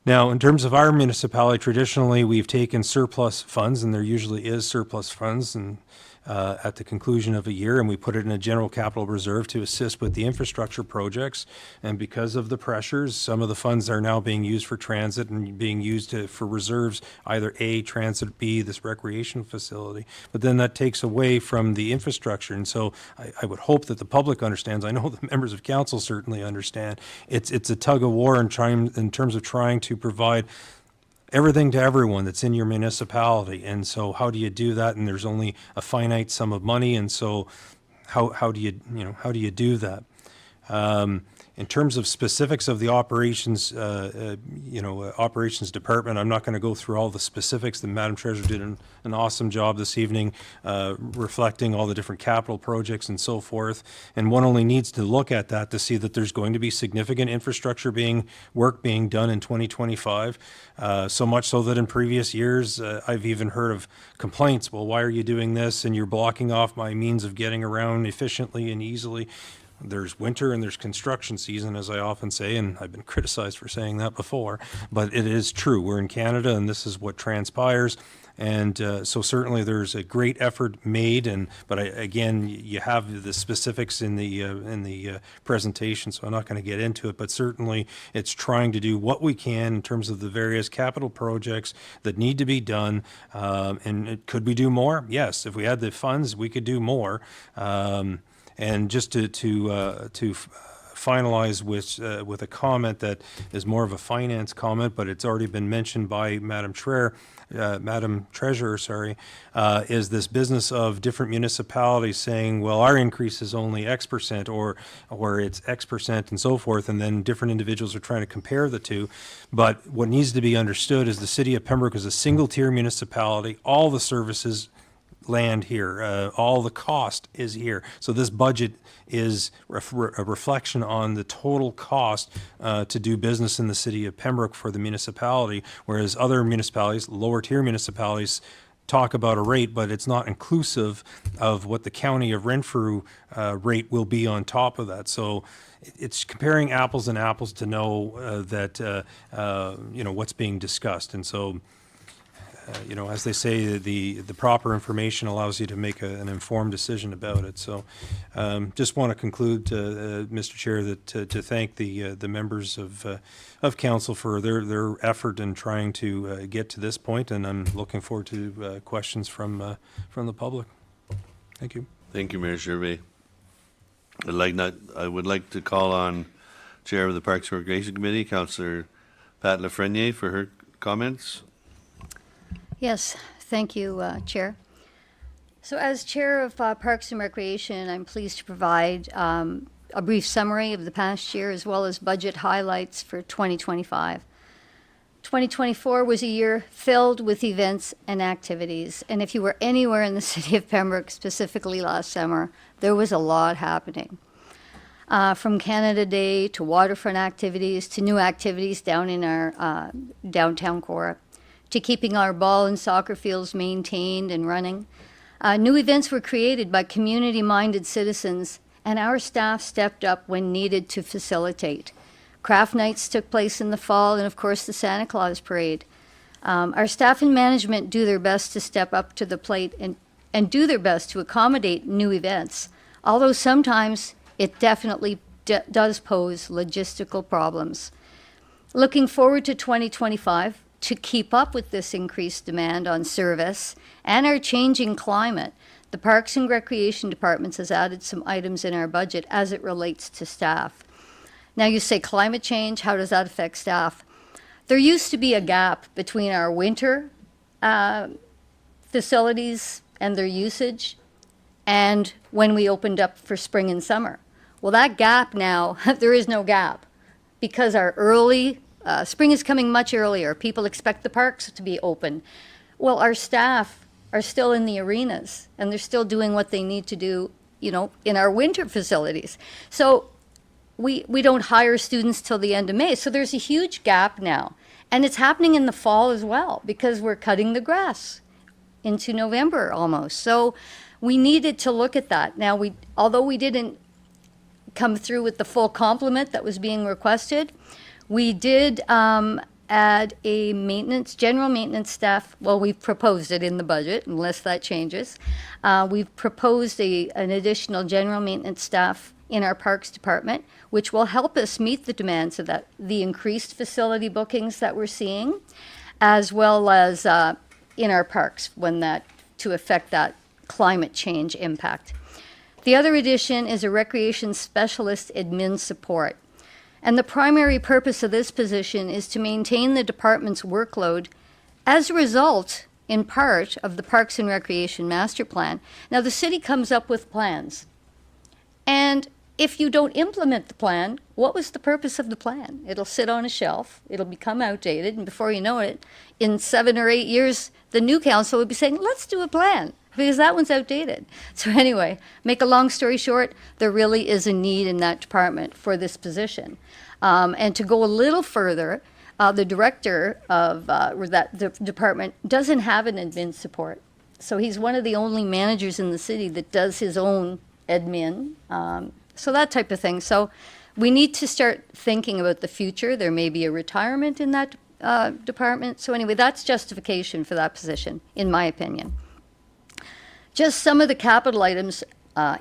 Now, in terms of our municipality, traditionally, we've taken surplus funds, and there usually is surplus funds, and at the conclusion of a year, and we put it in a general capital reserve to assist with the infrastructure projects. And because of the pressures, some of the funds are now being used for transit and being used for reserves, either A, transit, B, this recreation facility. But then that takes away from the infrastructure. And so I would hope that the public understands, I know the members of council certainly understand, it's a tug of war in terms of trying to provide everything to everyone that's in your municipality. And so how do you do that? And there's only a finite sum of money. And so how do you do that? In terms of specifics of the operations, operations department, I'm not going to go through all the specifics. The Madam Treasurer did an awesome job this evening, reflecting all the different capital projects and so forth. And one only needs to look at that to see that there's going to be significant infrastructure work being done in 2025. So much so that in previous years, I've even heard of complaints. Well, why are you doing this? And you're blocking off my means of getting around efficiently and easily. There's winter and there's construction season, as I often say, and I've been criticized for saying that before, but it is true. We're in Canada, and this is what transpires. And so certainly there's a great effort made, but again, you have the specifics in the presentation, so I'm not going to get into it. But certainly, it's trying to do what we can in terms of the various capital projects that need to be done. And could we do more? Yes, if we had the funds, we could do more. And just to finalize with a comment that is more of a finance comment, but it's already been mentioned by Madam Treasurer, is this business of different municipalities saying, well, our increase is only X percent or it's X percent and so forth, and then different individuals are trying to compare the two. But what needs to be understood is the city of Pembroke is a single-tier municipality. All the services land here. All the cost is here. So this budget is a reflection on the total cost to do business in the city of Pembroke for the municipality, whereas other municipalities, lower tier municipalities, talk about a rate, but it's not inclusive of what the county of Renfrew rate will be on top of that. So it's comparing apples and apples to know that what's being discussed. And so as they say, the proper information allows you to make an informed decision about it. So just want to conclude, Mr. Chair, that to thank the members of council for their effort in trying to get to this point, and I'm looking forward to questions from the public. Thank you. Thank you, Mayor Gervais. I would like to call on Chair of the Parks and Recreation Committee, Councillor Pat Lafreniere, for her comments. Yes, thank you, Chair. So as Chair of Parks and Recreation, I'm pleased to provide a brief summary of the past year as well as budget highlights for 2025. 2024 was a year filled with events and activities, and if you were anywhere in the city of Pembroke, specifically last summer, there was a lot happening. From Canada Day to waterfront activities to new activities down in our downtown core, to keeping our ball and soccer fields maintained and running. New events were created by community-minded citizens, and our staff stepped up when needed to facilitate. Craft nights took place in the fall, and of course the Santa Claus Parade. Our staff and management do their best to step up to the plate and do their best to accommodate new events, although sometimes it definitely does pose logistical problems. Looking forward to 2025, to keep up with this increased demand on service and our changing climate, the Parks and Recreation Departments has added some items in our budget as it relates to staff. Now you say climate change, how does that affect staff? There used to be a gap between our winter facilities and their usage and when we opened up for spring and summer. Well, that gap now, there is no gap because our spring is coming much earlier. People expect the parks to be open. Well, our staff are still in the arenas, and they're still doing what they need to do, in our winter facilities. So we don't hire students till the end of May. So there's a huge gap now. And it's happening in the fall as well, because we're cutting the grass into November almost. So we needed to look at that. Now, although we didn't come through with the full complement that was being requested, we did add a general maintenance staff. Well, we've proposed it in the budget, unless that changes. We've proposed an additional general maintenance staff in our Parks Department, which will help us meet the demands of the increased facility bookings that we're seeing, as well as in our parks to affect that climate change impact. The other addition is a recreation specialist admin support. And the primary purpose of this position is to maintain the department's workload as a result, in part, of the Parks and Recreation Master Plan. Now, the city comes up with plans. And if you don't implement the plan, what was the purpose of the plan? It'll sit on a shelf, it'll become outdated, and before you know it, in 7 or 8 years, the new council would be saying, let's do a plan, because that one's outdated. So anyway, make a long story short, there really is a need in that department for this position. And to go a little further, the director of the department doesn't have an admin support. So he's one of the only managers in the city that does his own admin. So that type of thing. So we need to start thinking about the future. There may be a retirement in that department. So anyway, that's justification for that position, in my opinion. Just some of the capital items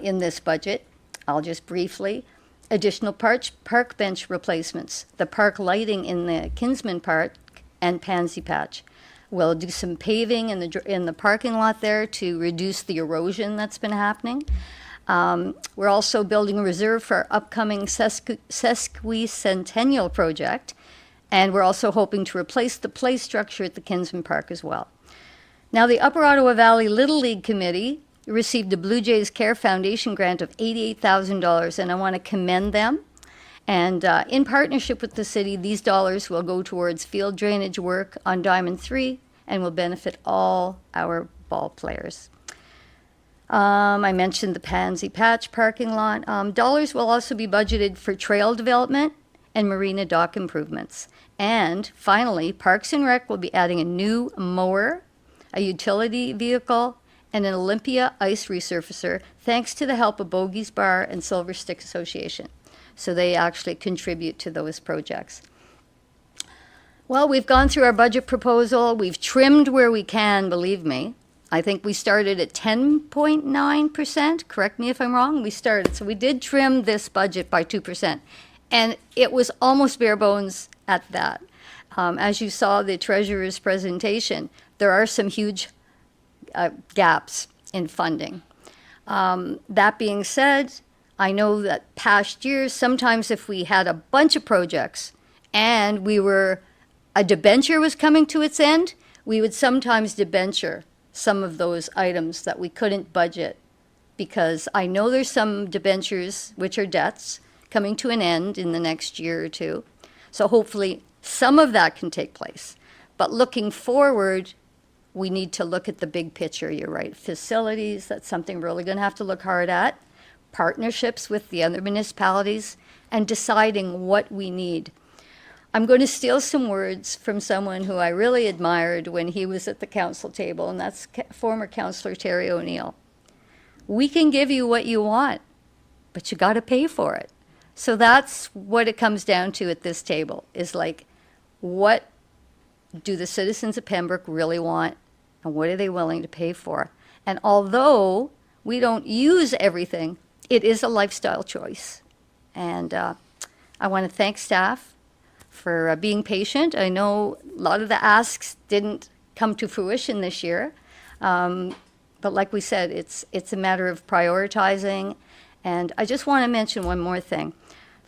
in this budget, I'll just briefly. Additional park bench replacements, the park lighting in the Kinsman Park and Pansy Patch. We'll do some paving in the parking lot there to reduce the erosion that's been happening. We're also building a reserve for our upcoming sesquicentennial project, and we're also hoping to replace the play structure at the Kinsman Park as well. Now, the Upper Ottawa Valley Little League Committee received a Blue Jays Care Foundation grant of $88,000, and I want to commend them. And in partnership with the city, these dollars will go towards field drainage work on Diamond 3 and will benefit all our ball players. I mentioned the Pansy Patch parking lot. Dollars will also be budgeted for trail development and marina dock improvements. And finally, Parks and Rec will be adding a new mower, a utility vehicle, and an Olympia ice resurfacer, thanks to the help of Bogey's Bar and Silver Stick Association. So they actually contribute to those projects. Well, we've gone through our budget proposal. We've trimmed where we can, believe me. I think we started at 10.9%. Correct me if I'm wrong. So we did trim this budget by 2%. And it was almost bare bones at that. As you saw the treasurer's presentation, there are some huge gaps in funding. That being said, I know that past years, sometimes if we had a bunch of projects and a debenture was coming to its end, we would sometimes debenture some of those items that we couldn't budget, because I know there's some debentures, which are debts, coming to an end in the next year or two. So hopefully some of that can take place. But looking forward, we need to look at the big picture. You're right. Facilities, that's something we're really going to have to look hard at. Partnerships with the other municipalities, and deciding what we need. I'm going to steal some words from someone who I really admired when he was at the council table, and that's former Councillor Terry O'Neill. We can give you what you want, but you got to pay for it. So that's what it comes down to at this table, is like, what do the citizens of Pembroke really want, and what are they willing to pay for? And although we don't use everything, it is a lifestyle choice. And I want to thank staff for being patient. I know a lot of the asks didn't come to fruition this year. But like we said, it's a matter of prioritizing. And I just want to mention one more thing.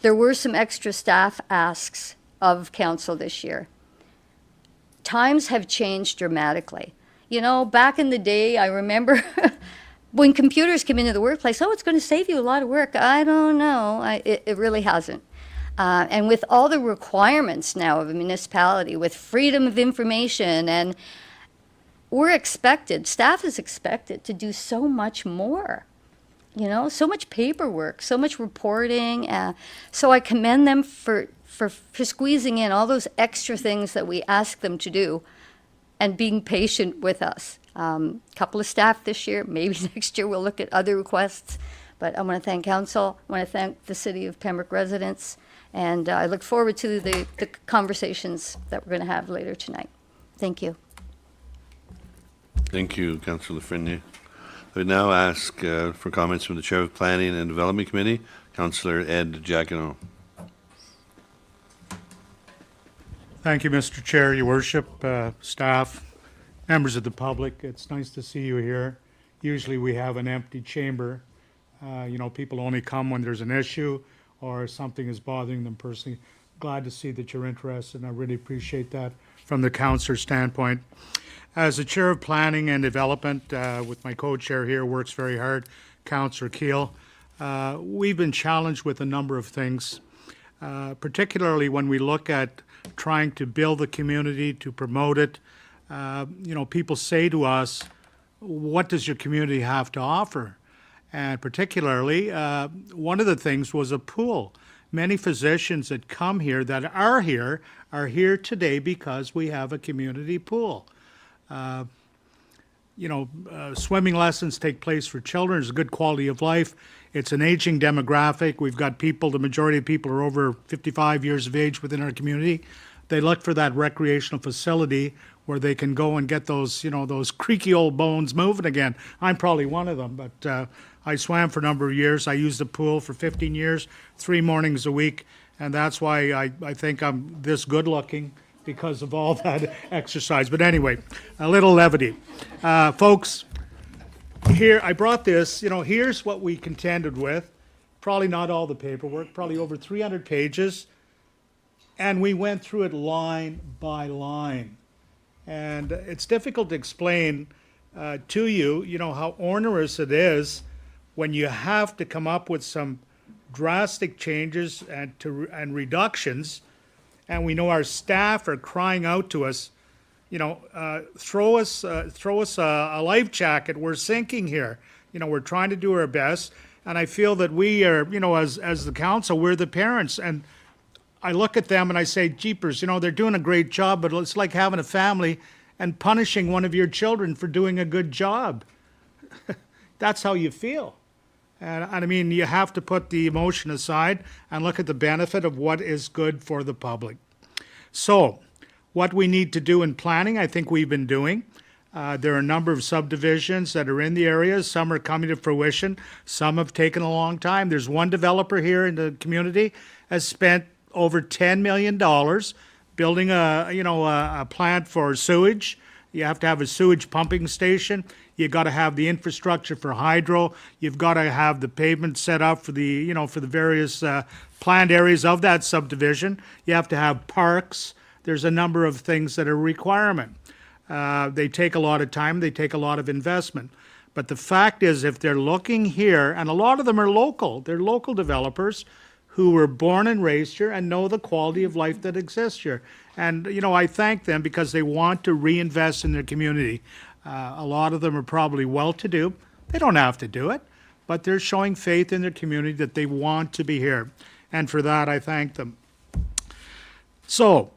There were some extra staff asks of council this year. Times have changed dramatically. You know, back in the day, I remember when computers came into the workplace, it's going to save you a lot of work. I don't know. It really hasn't. And with all the requirements now of a municipality, with freedom of information, and staff is expected to do so much more. You know, so much paperwork, so much reporting. So I commend them for squeezing in all those extra things that we ask them to do and being patient with us. Couple of staff this year, maybe next year we'll look at other requests. But I want to thank council, I want to thank the City of Pembroke residents, And I look forward to the conversations that we're going to have later tonight. Thank you. Thank you, Councillor Frinier. I would now ask for comments from the Chair of Planning and Development Committee, Councillor Ed Giacono. Thank you, Mr. Chair, Your Worship, staff, members of the public. It's nice to see you here. Usually we have an empty chamber. People only come when there's an issue or something is bothering them personally. Glad to see that you're interested, and I really appreciate that from the councillor standpoint. As the Chair of Planning and Development, with my co-chair here, works very hard, Councillor Keel, we've been challenged with a number of things, particularly when we look at trying to build the community, to promote it. People say to us, what does your community have to offer? And particularly, one of the things was a pool. Many physicians that come here, that are here today because we have a community pool. Swimming lessons take place for children. It's a good quality of life. It's an aging demographic. We've got people, the majority of people are over 55 years of age within our community. They look for that recreational facility where they can go and get those, those creaky old bones moving again. I'm probably one of them, but I swam for a number of years. I used the pool for 15 years, 3 mornings a week, and that's why I think I'm this good looking, because of all that exercise. But anyway, a little levity. Folks, here, I brought this, here's what we contended with. Probably not all the paperwork, probably over 300 pages. And we went through it line by line. And it's difficult to explain to you, how onerous it is when you have to come up with some drastic changes and reductions. And we know our staff are crying out to us, throw us a life jacket. We're sinking here. We're trying to do our best. And I feel that we are, as the council, we're the parents. And I look at them and I say, jeepers, they're doing a great job, but it's like having a family and punishing one of your children for doing a good job. That's how you feel. And I mean, you have to put the emotion aside and look at the benefit of what is good for the public. So, what we need to do in planning, I think we've been doing. There are a number of subdivisions that are in the area. Some are coming to fruition. Some have taken a long time. There's one developer here in the community has spent over $10 million building a plant for sewage. You have to have a sewage pumping station. You got to have the infrastructure for hydro. You've got to have the pavement set up for the for the various planned areas of that subdivision. You have to have parks. There's a number of things that are a requirement. They take a lot of time. They take a lot of investment. But the fact is, if they're looking here, and a lot of them are local, they're local developers who were born and raised here and know the quality of life that exists here. And, I thank them because they want to reinvest in their community. A lot of them are probably well-to-do. They don't have to do it, but they're showing faith in their community that they want to be here. And for that, I thank them. So,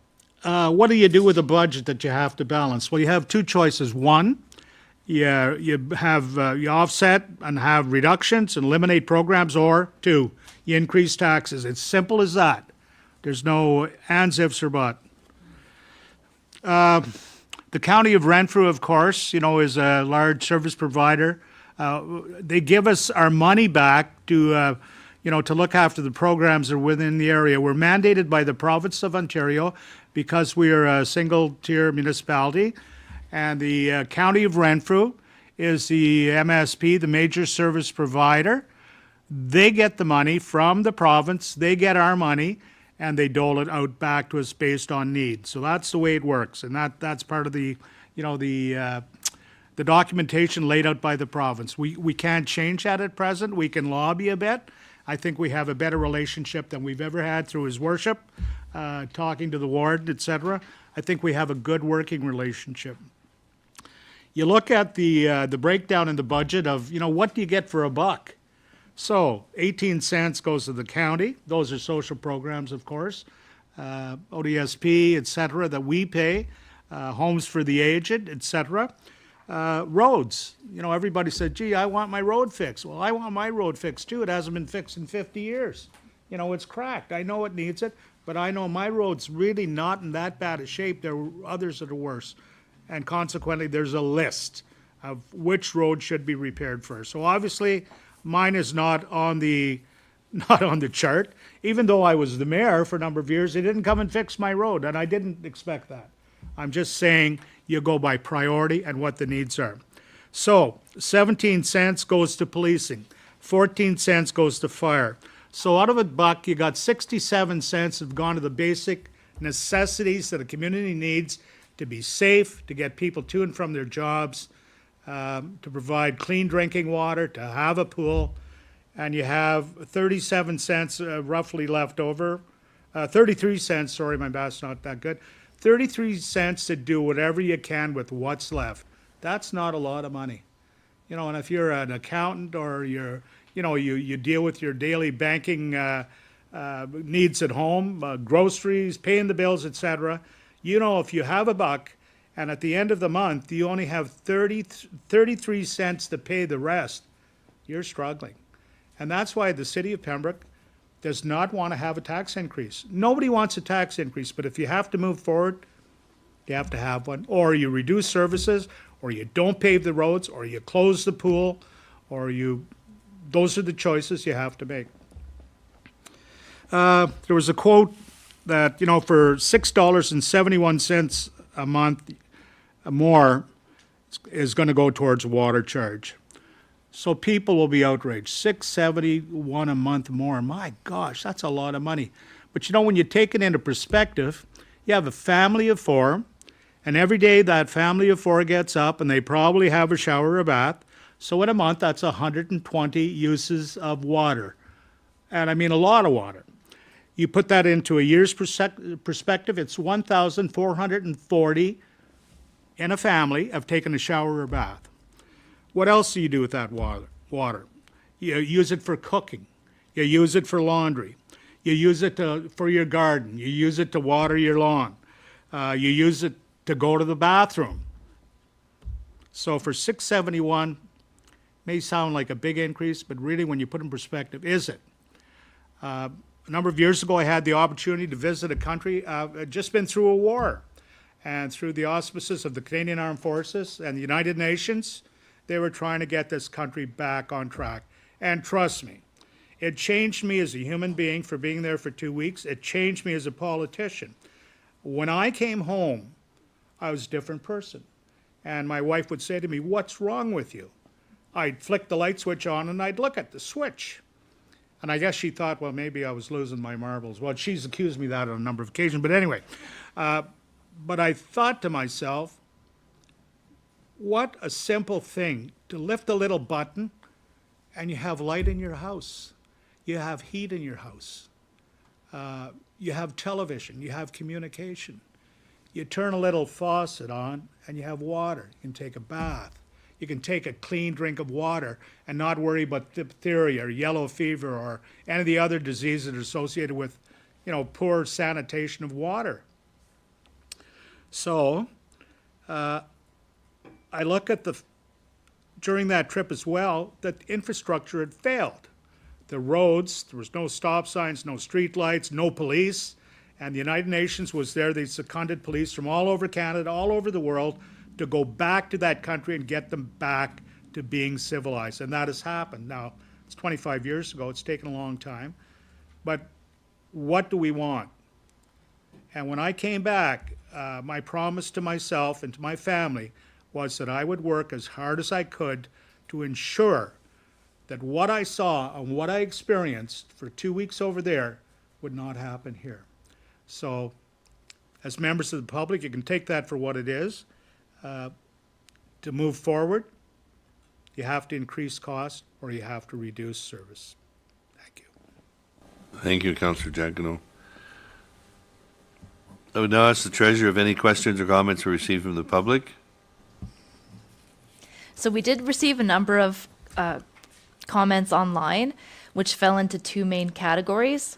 what do you do with a budget that you have to balance? Well, you have 2 choices. One, you offset and have reductions and eliminate programs, or 2, you increase taxes. It's simple as that. There's no ands, ifs, or buts. The County of Renfrew, of course, is a large service provider. They give us our money back to look after the programs that are within the area. We're mandated by the province of Ontario because we are a single-tier municipality, and the County of Renfrew is the MSP, the major service provider. They get the money from the province, they get our money, and they dole it out back to us based on need. So that's the way it works, and that's part of the documentation laid out by the province. We can't change that at present. We can lobby a bit. I think we have a better relationship than we've ever had through his worship, talking to the ward, etc. I think we have a good working relationship. You look at the breakdown in the budget of, what do you get for a buck? So 18 cents goes to the county. Those are social programs, of course, ODSP, etc., that we pay, homes for the aged, etc. Roads. Everybody said, gee, I want my road fixed. Well, I want my road fixed too. It hasn't been fixed in 50 years. You know, it's cracked. I know it needs it, but I know my road's really not in that bad a shape. There are others that are worse. And consequently, there's a list of which road should be repaired first. So obviously, mine is not on the chart. Even though I was the mayor for a number of years, they didn't come and fix my road, and I didn't expect that. I'm just saying you go by priority and what the needs are. So 17 cents goes to policing, 14 cents goes to fire. So out of $1, you got 67 cents have gone to the basic necessities that a community needs to be safe, to get people to and from their jobs, to provide clean drinking water, to have a pool, and you have 37 cents roughly left over. 33 cents, sorry, my math's not that good. 33 cents to do whatever you can with what's left. That's not a lot of money. You know, and if you're an accountant or you deal with your daily banking needs at home, groceries, paying the bills, etc., you know, if you have $1 and at the end of the month you only have 33 cents to pay the rest, you're struggling. And that's why the city of Pembroke does not want to have a tax increase. Nobody wants a tax increase, but if you have to move forward, you have to have one. Or you reduce services, or you don't pave the roads, or you close the pool, or those are the choices you have to make. There was a quote that, you know, for $6.71 a month more is going to go towards water charge. So people will be outraged. $6.71 a month more. My gosh, that's a lot of money. But you know, when you take it into perspective, you have a family of 4, and every day that family of 4 gets up and they probably have a shower or a bath. So in a month, that's 120 uses of water. And I mean a lot of water. You put that into a year's perspective, it's 1,440 in a family have taken a shower or bath. What else do you do with that water? You use it for cooking. You use it for laundry. You use it for your garden. You use it to water your lawn. You use it to go to the bathroom. So for $6.71, may sound like a big increase, but really when you put it in perspective, is it? A number of years ago, I had the opportunity to visit a country had just been through a war. And through the auspices of the Canadian Armed Forces and the United Nations, they were trying to get this country back on track. And trust me, it changed me as a human being for being there for 2 weeks. It changed me as a politician. When I came home, I was a different person. And my wife would say to me, "What's wrong with you?" I'd flick the light switch on and I'd look at the switch. And I guess she thought, well, maybe I was losing my marbles. Well, she's accused me of that on a number of occasions. But anyway, but I thought to myself, what a simple thing to lift a little button and you have light in your house. You have heat in your house. You have television. You have communication. You turn a little faucet on and you have water. You can take a bath. You can take a clean drink of water and not worry about diphtheria or yellow fever or any of the other diseases that are associated with, you know, poor sanitation of water. So I look at during that trip as well, that infrastructure had failed. The roads, there was no stop signs, no street lights, no police, and the United Nations was there. They seconded police from all over Canada, all over the world, to go back to that country and get them back to being civilized. And that has happened. Now, it's 25 years ago. It's taken a long time. But what do we want? And when I came back, my promise to myself and to my family was that I would work as hard as I could to ensure that what I saw and what I experienced for 2 weeks over there would not happen here. So, as members of the public, you can take that for what it is. To move forward, you have to increase cost or you have to reduce service. Thank you. Thank you, Councillor Giacono. I would now ask the treasurer if any questions or comments were received from the public. So we did receive a number of comments online, which fell into 2 main categories.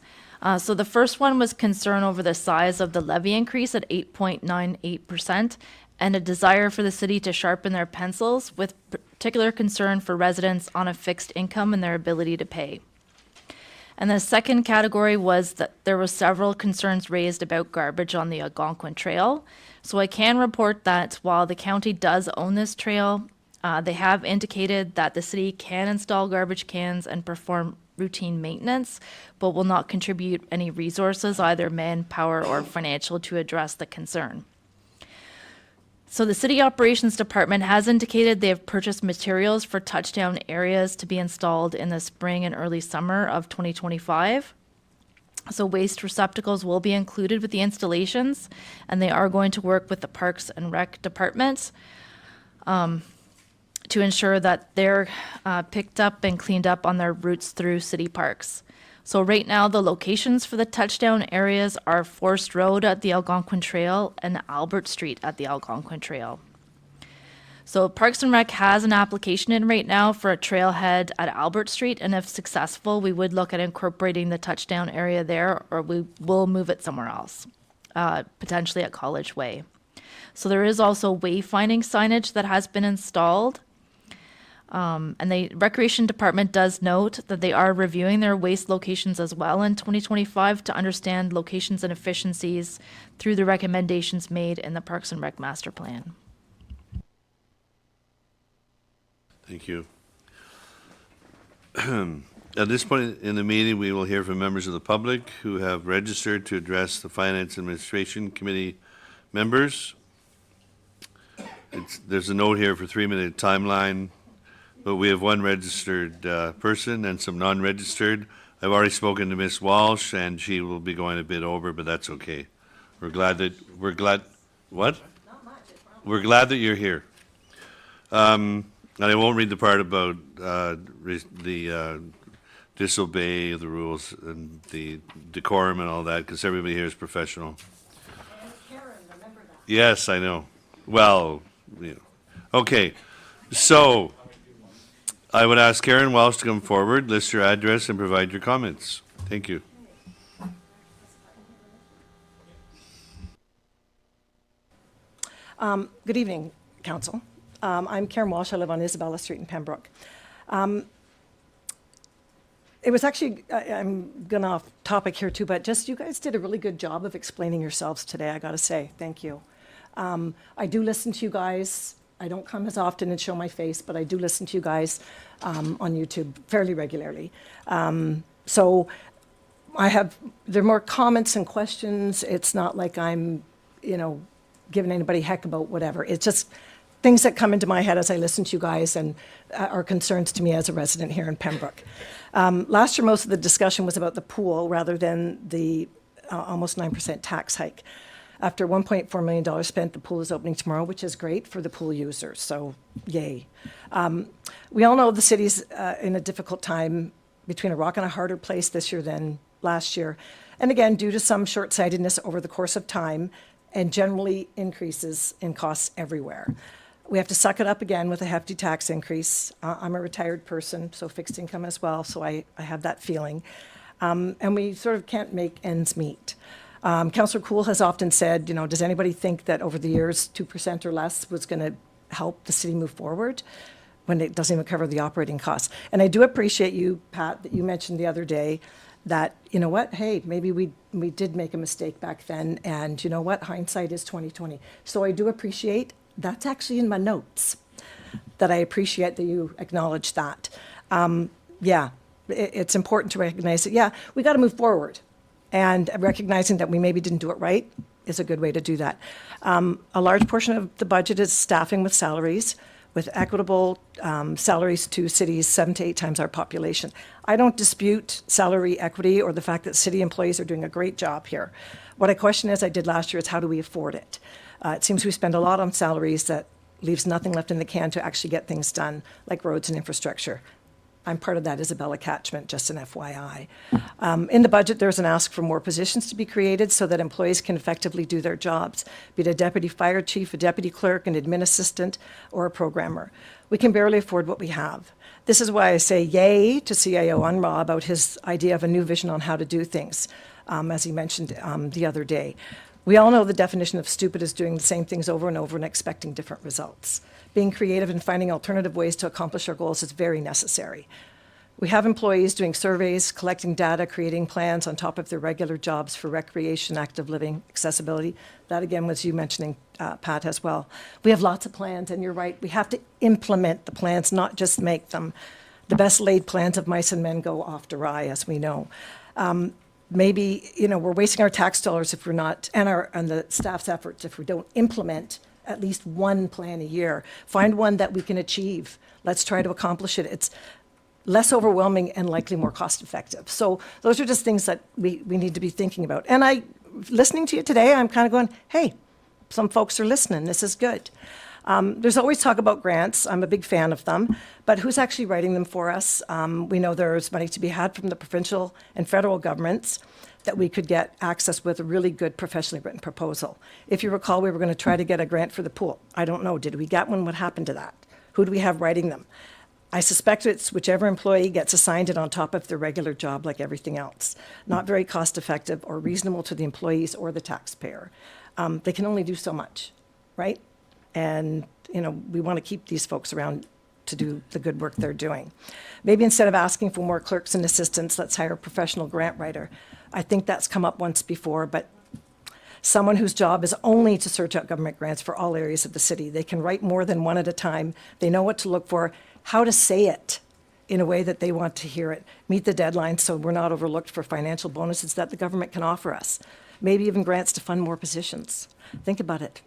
So the first one was concern over the size of the levy increase at 8.98%, and a desire for the city to sharpen their pencils, with particular concern for residents on a fixed income and their ability to pay. And the second category was that there were several concerns raised about garbage on the Algonquin Trail. So I can report that while the county does own this trail, they have indicated that the city can install garbage cans and perform routine maintenance, but will not contribute any resources, either manpower or financial, to address the concern. So the City Operations Department has indicated they have purchased materials for touchdown areas to be installed in the spring and early summer of 2025. So waste receptacles will be included with the installations, and they are going to work with the Parks and Rec Department to ensure that they're picked up and cleaned up on their routes through city parks. So right now, the locations for the touchdown areas are Forest Road at the Algonquin Trail and Albert Street at the Algonquin Trail. So Parks and Rec has an application in right now for a trailhead at Albert Street, and if successful, we would look at incorporating the touchdown area there, or we will move it somewhere else, potentially at College Way. So there is also wayfinding signage that has been installed. And the Recreation Department does note that they are reviewing their waste locations as well in 2025 to understand locations and efficiencies through the recommendations made in the Parks and Rec Master Plan. Thank you. At this point in the meeting, we will hear from members of the public who have registered to address the Finance Administration Committee members. There's a note here for 3-minute timeline, but we have one registered person and some non-registered. I've already spoken to Ms. Walsh, and she will be going a bit over, but that's okay. We're glad that you're here. And I won't read the part about disobey the rules and the decorum and all that, because everybody here is professional. Yes, I know. Well, you know. Okay, so I would ask Karen Welsh to come forward, list your address, and provide your comments. Thank you. Good evening, Council. I'm Karen Walsh. I live on Isabella Street in Pembroke. It was actually, I'm going off topic here too, but just you guys did a really good job of explaining yourselves today, I got to say. Thank you. I do listen to you guys. I don't come as often and show my face, but I do listen to you guys on YouTube fairly regularly. So there are more comments and questions. It's not like I'm, giving anybody heck about whatever. It's just things that come into my head as I listen to you guys and are concerns to me as a resident here in Pembroke. Last year, most of the discussion was about the pool rather than the almost 9% tax hike. After $1.4 million spent, the pool is opening tomorrow, which is great for the pool users, so yay. We all know the city's in a difficult time, between a rock and a harder place this year than last year. And again, due to some short-sightedness over the course of time and generally increases in costs everywhere. We have to suck it up again with a hefty tax increase. I'm a retired person, so fixed income as well, so I have that feeling. And we sort of can't make ends meet. Councillor Cool has often said, does anybody think that over the years 2% or less was going to help the city move forward when it doesn't even cover the operating costs? And I do appreciate you, Pat, that you mentioned the other day that, hey, maybe we did make a mistake back then, and hindsight is 20/20. So I do appreciate, that's actually in my notes, that I appreciate that you acknowledge that. It's important to recognize that, we got to move forward. And recognizing that we maybe didn't do it right is a good way to do that. A large portion of the budget is staffing with salaries, with equitable salaries to cities 7 to 8 times our population. I don't dispute salary equity or the fact that city employees are doing a great job here. What I question, as I did last year, is how do we afford it? It seems we spend a lot on salaries that leaves nothing left in the can to actually get things done, like roads and infrastructure. I'm part of that Isabella catchment, just an FYI. In the budget, there's an ask for more positions to be created so that employees can effectively do their jobs, be it a deputy fire chief, a deputy clerk, an admin assistant, or a programmer. We can barely afford what we have. This is why I say yay to CIO Unraw about his idea of a new vision on how to do things, as he mentioned the other day. We all know the definition of stupid is doing the same things over and over and expecting different results. Being creative and finding alternative ways to accomplish our goals is very necessary. We have employees doing surveys, collecting data, creating plans on top of their regular jobs for recreation, active living, accessibility. That again was you mentioning, Pat, as well. We have lots of plans, and you're right, we have to implement the plans, not just make them. The best laid plans of mice and men go oft awry, as we know. Maybe, we're wasting our tax dollars if we're not, and the staff's efforts if we don't implement at least one plan a year. Find one that we can achieve. Let's try to accomplish it. It's less overwhelming and likely more cost effective. So those are just things that we need to be thinking about. And listening to you today, I'm kind of going, hey, some folks are listening. This is good. There's always talk about grants. I'm a big fan of them, but who's actually writing them for us? We know there's money to be had from the provincial and federal governments that we could get access with a really good professionally written proposal. If you recall, we were going to try to get a grant for the pool. I don't know. Did we get one? What happened to that? Who do we have writing them? I suspect it's whichever employee gets assigned it on top of their regular job like everything else. Not very cost effective or reasonable to the employees or the taxpayer. They can only do so much, right? And, we want to keep these folks around to do the good work they're doing. Maybe instead of asking for more clerks and assistants, let's hire a professional grant writer. I think that's come up once before, but someone whose job is only to search out government grants for all areas of the city. They can write more than one at a time. They know what to look for, how to say it in a way that they want to hear it, meet the deadlines so we're not overlooked for financial bonuses that the government can offer us. Maybe even grants to fund more positions. Think about it.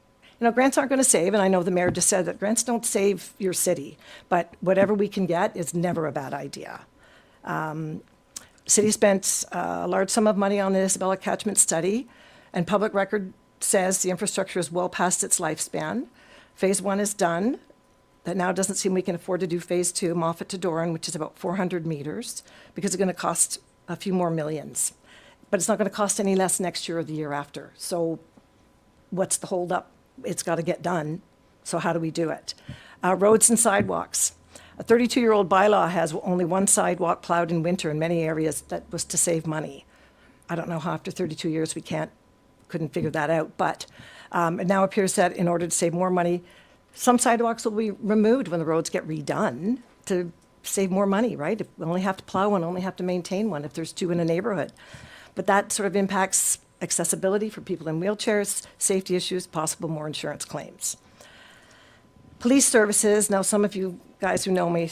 Grants aren't going to save, and I know the mayor just said that grants don't save your city, but whatever we can get is never a bad idea. City spent a large sum of money on the Isabella catchment study, and public record says the infrastructure is well past its lifespan. Phase 1 is done. That now doesn't seem we can afford to do phase 2, Moffat to Doran, which is about 400 meters, because it's going to cost a few more millions. But it's not going to cost any less next year or the year after. So what's the holdup? It's got to get done. So how do we do it? Roads and sidewalks. A 32-year-old bylaw has only one sidewalk plowed in winter in many areas. That was to save money. I don't know how after 32 years we couldn't figure that out. But it now appears that in order to save more money, some sidewalks will be removed when the roads get redone to save more money, right? If we only have to plow one, only have to maintain one if there's two in a neighborhood. But that sort of impacts accessibility for people in wheelchairs, safety issues, possible more insurance claims. Police services. Now, some of you guys who know me,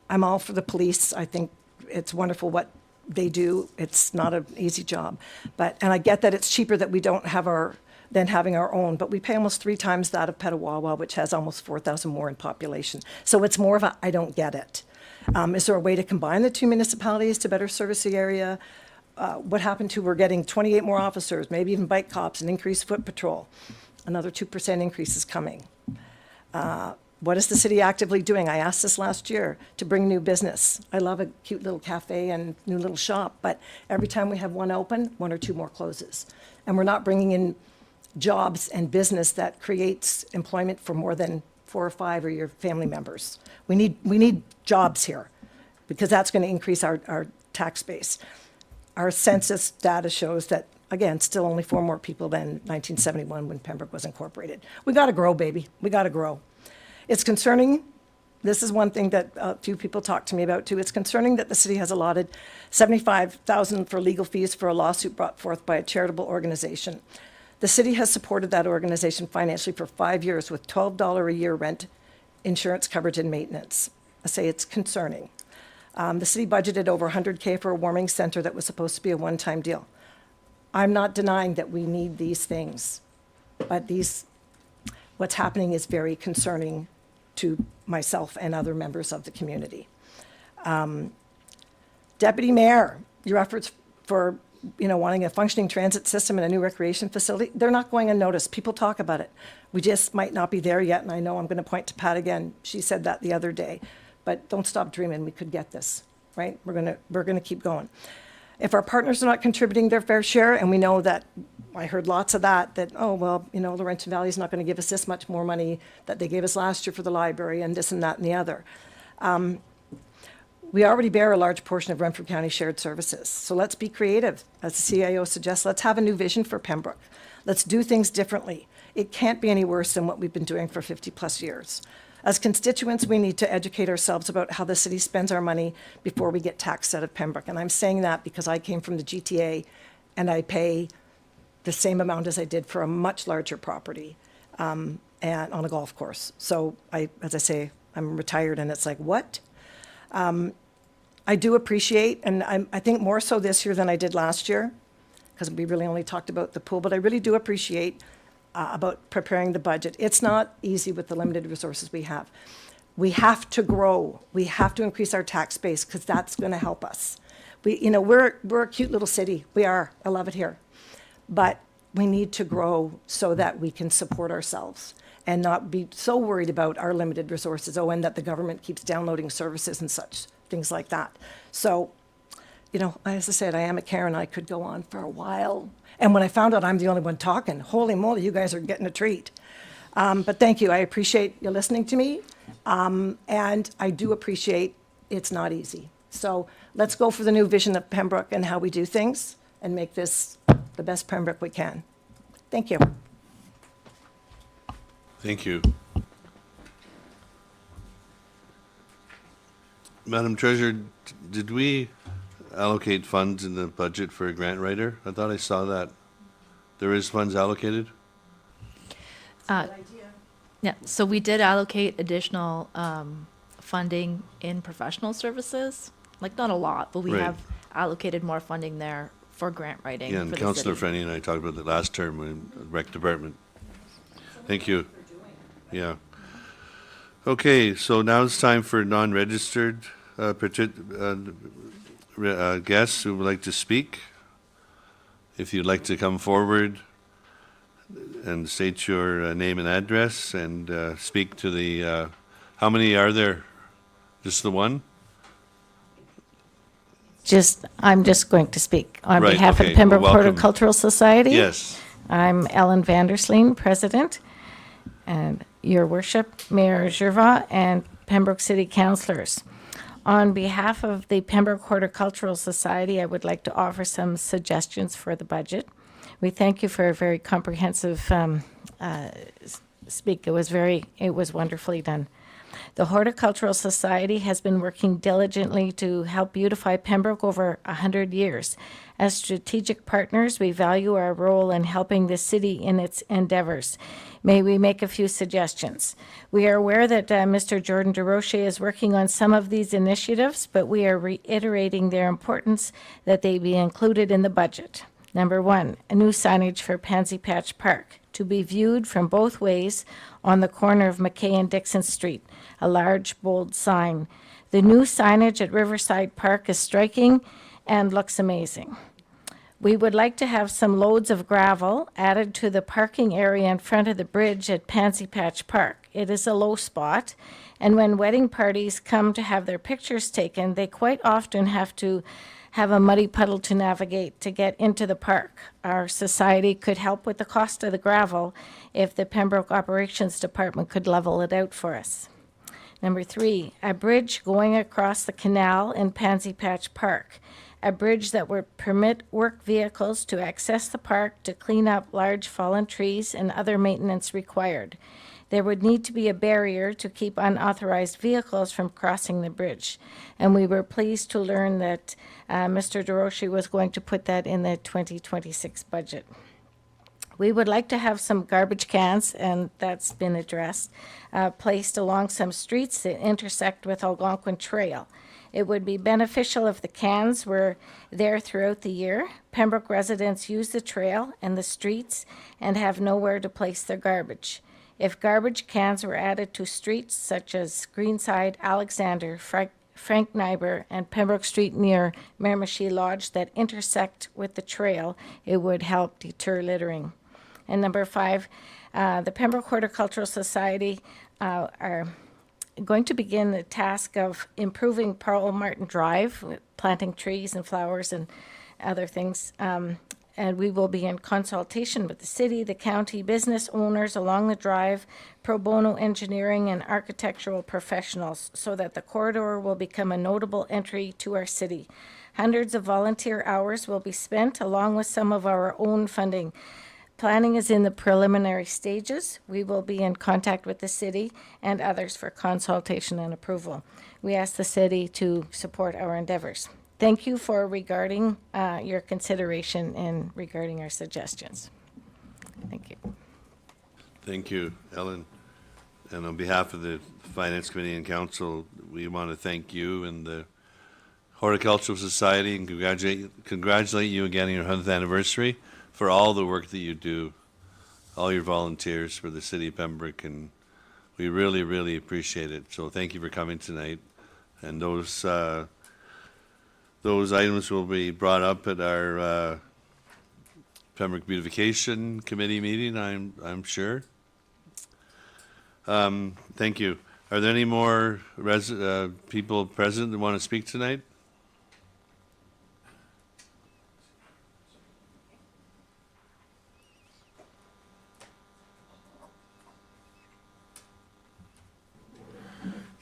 I'm all for the police. I think it's wonderful what they do. It's not an easy job. And I get that it's cheaper that we don't have than having our own, but we pay almost 3 times that of Petawawa, which has almost 4,000 more in population. So it's more of a, I don't get it. Is there a way to combine the 2 municipalities to better service the area? What happened to we're getting 28 more officers, maybe even bike cops and increased foot patrol. Another 2% increase is coming. What is the city actively doing? I asked this last year to bring new business. I love a cute little cafe and new little shop, but every time we have one open, 1 or 2 more closes. And we're not bringing in jobs and business that creates employment for more than 4 or 5 of your family members. We need jobs here because that's going to increase our tax base. Our census data shows that, again, still only 4 more people than 1971 when Pembroke was incorporated. We got to grow, baby. We got to grow. It's concerning. This is one thing that a few people talk to me about too. It's concerning that the city has allotted $75,000 for legal fees for a lawsuit brought forth by a charitable organization. The city has supported that organization financially for 5 years with $12 a year rent, insurance coverage, and maintenance. I say it's concerning. The city budgeted over $100K for a warming center that was supposed to be a one-time deal. I'm not denying that we need these things, but what's happening is very concerning to myself and other members of the community. Deputy Mayor, your efforts for wanting a functioning transit system and a new recreation facility, they're not going unnoticed. People talk about it. We just might not be there yet, and I know I'm going to point to Pat again. She said that the other day. But don't stop dreaming. We could get this, right? We're gonna keep going. If our partners are not contributing their fair share, and we know that, I heard lots of that, Laurentian Valley is not going to give us this much more money that they gave us last year for the library and this and that and the other. We already bear a large portion of Renfrew County shared services. So let's be creative. As the CIO suggests, let's have a new vision for Pembroke. Let's do things differently. It can't be any worse than what we've been doing for 50 plus years. As constituents, we need to educate ourselves about how the city spends our money before we get taxed out of Pembroke. And I'm saying that because I came from the GTA and I pay the same amount as I did for a much larger property and on a golf course. So as I say, I'm retired and it's like, what? I do appreciate, and I think more so this year than I did last year, because we really only talked about the pool, but I really do appreciate about preparing the budget. It's not easy with the limited resources we have. We have to grow. We have to increase our tax base because that's going to help us. We're a cute little city. We are. I love it here. But we need to grow so that we can support ourselves and not be so worried about our limited resources, and that the government keeps downloading services and such, things like that. So, as I said, I am a Karen. I could go on for a while. And when I found out I'm the only one talking, holy moly, you guys are getting a treat. But thank you. I appreciate you listening to me. And I do appreciate it's not easy. So let's go for the new vision of Pembroke and how we do things and make this the best Pembroke we can. Thank you. Thank you. Madam Treasurer, did we allocate funds in the budget for a grant writer? I thought I saw that. There is funds allocated? Yeah, so we did allocate additional funding in professional services, like not a lot, but we Right. have allocated more funding there for grant writing Yeah, for and the Councillor city. Frenny and I talked about that last term in the rec department. Thank you. Yeah. Okay, so now it's time for non-registered guests who would like to speak. If you'd like to come forward and state your name and address and speak to the, how many are there? Just the one? I'm just going to speak on Right, behalf of okay, the Pembroke well, welcome. Horticultural Society. Yes. I'm Ellen Vandersleen, President, and Your Worship, Mayor Gervais, and Pembroke City Councillors. On behalf of the Pembroke Horticultural Society, I would like to offer some suggestions for the budget. We thank you for a very comprehensive speak. It was wonderfully done. The Horticultural Society has been working diligently to help beautify Pembroke over 100 years. As strategic partners, we value our role in helping the city in its endeavors. May we make a few suggestions? We are aware that Mr. Jordan DeRoche is working on some of these initiatives, but we are reiterating their importance that they be included in the budget. Number one, a new signage for Pansy Patch Park to be viewed from both ways on the corner of McKay and Dixon Street, a large, bold sign. The new signage at Riverside Park is striking and looks amazing. We would like to have some loads of gravel added to the parking area in front of the bridge at Pansy Patch Park. It is a low spot, and when wedding parties come to have their pictures taken, they quite often have to have a muddy puddle to navigate to get into the park. Our society could help with the cost of the gravel if the Pembroke Operations Department could level it out for us. Number three, a bridge going across the canal in Pansy Patch Park. A bridge that would permit work vehicles to access the park to clean up large fallen trees and other maintenance required. There would need to be a barrier to keep unauthorized vehicles from crossing the bridge. And we were pleased to learn that Mr. DeRoche was going to put that in the 2026 budget. We would like to have some garbage cans, and that's been addressed, placed along some streets that intersect with Algonquin Trail. It would be beneficial if the cans were there throughout the year. Pembroke residents use the trail and the streets and have nowhere to place their garbage. If garbage cans were added to streets such as Greenside, Alexander, Frank Nyber, and Pembroke Street near Miramichi Lodge that intersect with the trail, it would help deter littering. And number five, the Pembroke Horticultural Society are going to begin the task of improving Pearl Martin Drive, planting trees and flowers and other things. And we will be in consultation with the city, the county, business owners along the drive, pro bono engineering and architectural professionals so that the corridor will become a notable entry to our city. Hundreds of volunteer hours will be spent along with some of our own funding. Planning is in the preliminary stages. We will be in contact with the city and others for consultation and approval. We ask the city to support our endeavors. Thank you for regarding your consideration and regarding our suggestions. Thank you. Thank you, Ellen. And on behalf of the Finance Committee and Council, we want to thank you and the Horticultural Society and congratulate you again on your 100th anniversary for all the work that you do, all your volunteers for the City of Pembroke, and we really, really appreciate it. So thank you for coming tonight. And those items will be brought up at our Pembroke Beautification Committee meeting, I'm sure. Thank you. Are there any more people present that want to speak tonight?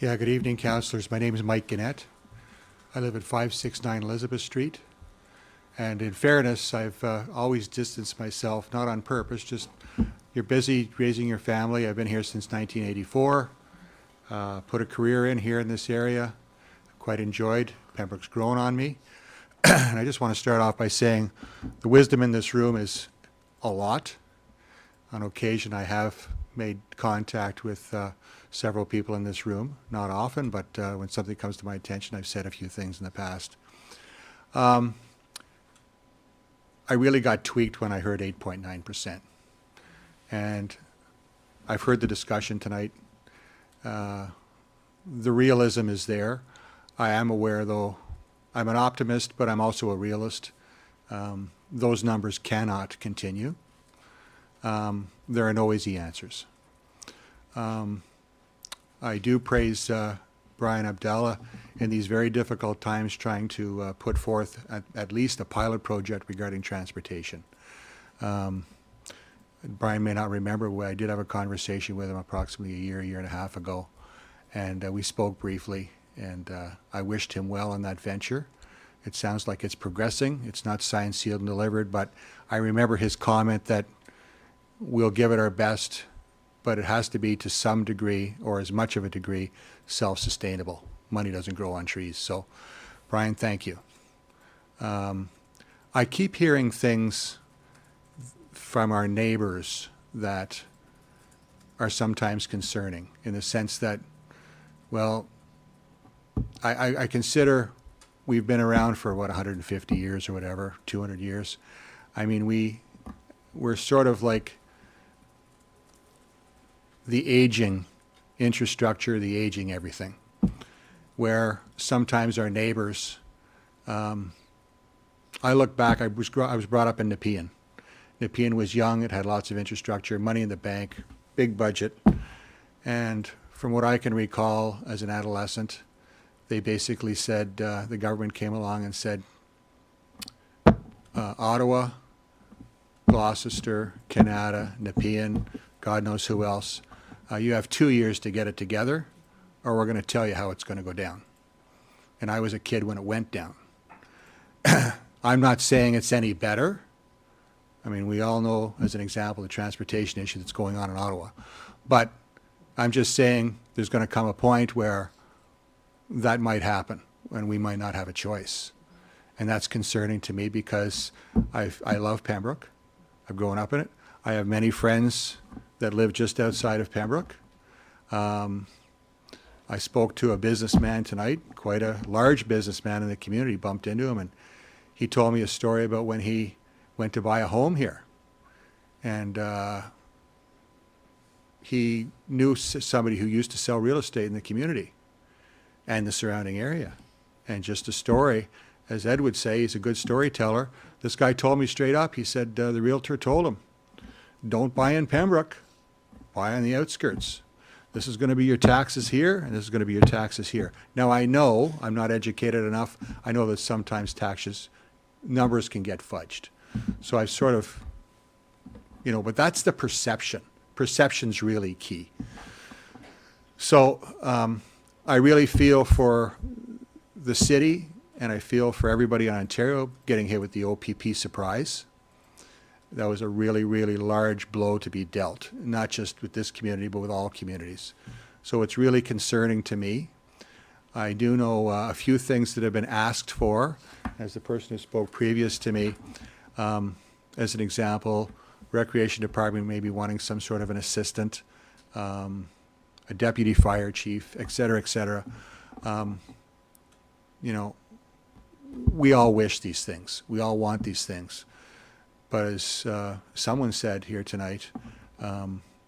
Yeah, good evening, councillors. My name is Mike Gannett. I live at 569 Elizabeth Street. And in fairness, I've always distanced myself, not on purpose, just you're busy raising your family. I've been here since 1984, put a career in here in this area, quite enjoyed. Pembroke's grown on me. And I just want to start off by saying the wisdom in this room is a lot. On occasion, I have made contact with several people in this room, not often, but when something comes to my attention, I've said a few things in the past. I really got tweaked when I heard 8.9%. And I've heard the discussion tonight. The realism is there. I am aware, though, I'm an optimist, but I'm also a realist. Those numbers cannot continue. There are no easy answers. I do praise Brian Abdallah in these very difficult times trying to put forth at least a pilot project regarding transportation. Brian may not remember, but I did have a conversation with him approximately a year and a half ago, and we spoke briefly, and I wished him well in that venture. It sounds like it's progressing. It's not signed, sealed, and delivered, but I remember his comment that we'll give it our best, but it has to be to some degree, or as much of a degree, self-sustainable. Money doesn't grow on trees. So, Brian, thank you. I keep hearing things from our neighbors that are sometimes concerning, in the sense that, well, I consider we've been around for, 150 years or whatever, 200 years. I mean, we're sort of like the aging infrastructure, the aging everything, where sometimes our neighbors, I look back, I was brought up in Nepean. Nepean was young, it had lots of infrastructure, money in the bank, big budget, and from what I can recall as an adolescent, they basically said, the government came along and said, Ottawa, Gloucester, Canada, Nepean, God knows who else, you have 2 years to get it together, or we're going to tell you how it's going to go down. And I was a kid when it went down. I'm not saying it's any better. I mean, we all know, as an example, the transportation issue that's going on in Ottawa. But I'm just saying there's going to come a point where that might happen, and we might not have a choice. And that's concerning to me because I love Pembroke. I've grown up in it. I have many friends that live just outside of Pembroke. I spoke to a businessman tonight, quite a large businessman in the community, bumped into him, and he told me a story about when he went to buy a home here. And he knew somebody who used to sell real estate in the community and the surrounding area. And just a story, as Ed would say, he's a good storyteller. This guy told me straight up, he said the realtor told him, don't buy in Pembroke, buy on the outskirts. This is going to be your taxes here, and this is going to be your taxes here. Now, I know, I'm not educated enough, I know that sometimes numbers can get fudged. So I've sort of, but that's the perception. Perception's really key. So I really feel for the city, and I feel for everybody in Ontario getting hit with the OPP surprise. that was a really, really large blow to be dealt, not just with this community, but with all communities. So it's really concerning to me. I do know a few things that have been asked for, as the person who spoke previous to me. As an example, Recreation Department may be wanting some sort of an assistant, a deputy fire chief, et cetera, et cetera. You know, we all wish these things. We all want these things. But as someone said here tonight,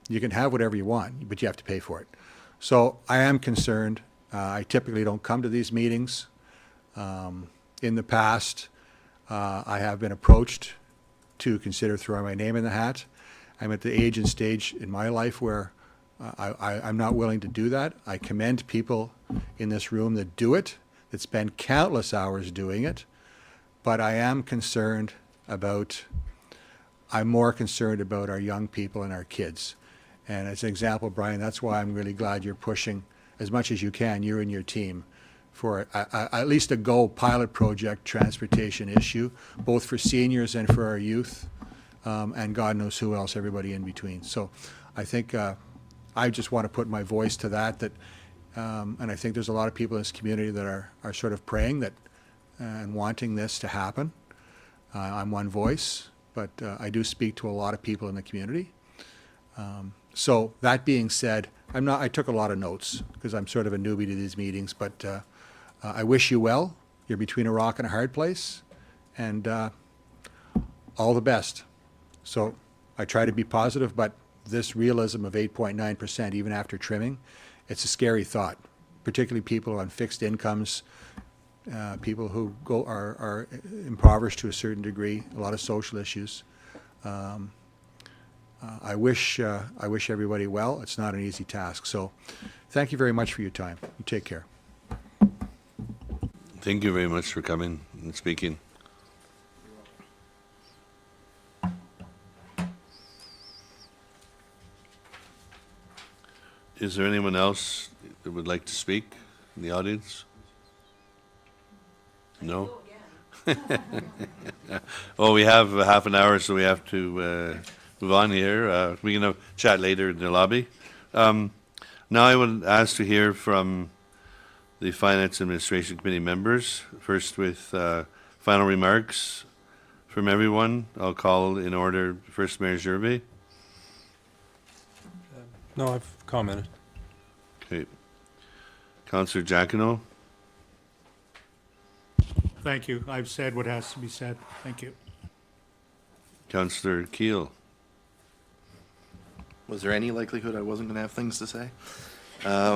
you can have whatever you want, but you have to pay for it. So I am concerned. I typically don't come to these meetings. In the past, I have been approached to consider throwing my name in the hat. I'm at the age and stage in my life where I'm not willing to do that. I commend people in this room that do it, that spend countless hours doing it. But I am concerned about, I'm more concerned about our young people and our kids. And as an example, Brian, that's why I'm really glad you're pushing as much as you can, you and your team, for at least a Go pilot project transportation issue, both for seniors and for our youth, and God knows who else, everybody in between. So I think I just want to put my voice to that, and I think there's a lot of people in this community that are sort of praying that and wanting this to happen. I'm one voice, but I do speak to a lot of people in the community. So that being said, I took a lot of notes because I'm sort of a newbie to these meetings, but I wish you well. You're between a rock and a hard place, and all the best. So I try to be positive, but this realism of 8.9%, even after trimming, it's a scary thought, particularly people on fixed incomes, people who are impoverished to a certain degree, a lot of social issues. I wish everybody well. It's not an easy task. So thank you very much for your time. You take care. Thank you very much for coming and speaking. Is there anyone else that would like to speak in the audience? No? Well, we have half an hour, so we have to move on here. We can chat later in the lobby. Now I would ask to hear from the Finance Administration Committee members, first with final remarks from everyone. I'll call in order first Mayor Gervais. No, I've commented. Okay. Councillor Giacono. Thank you. I've said what has to be said. Thank you. Councillor Keel. Was there any likelihood I wasn't going to have things to say? Well,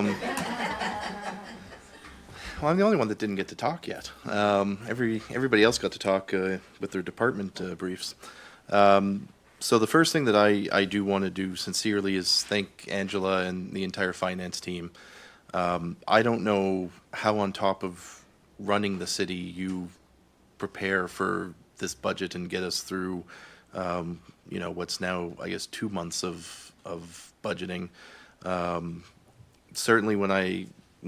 I'm the only one that didn't get to talk yet. Everybody else got to talk with their department briefs. So the first thing that I do want to do sincerely is thank Angela and the entire finance team. I don't know how on top of running the city you prepare for this budget and get us through, what's now, I guess, 2 months of budgeting. Certainly when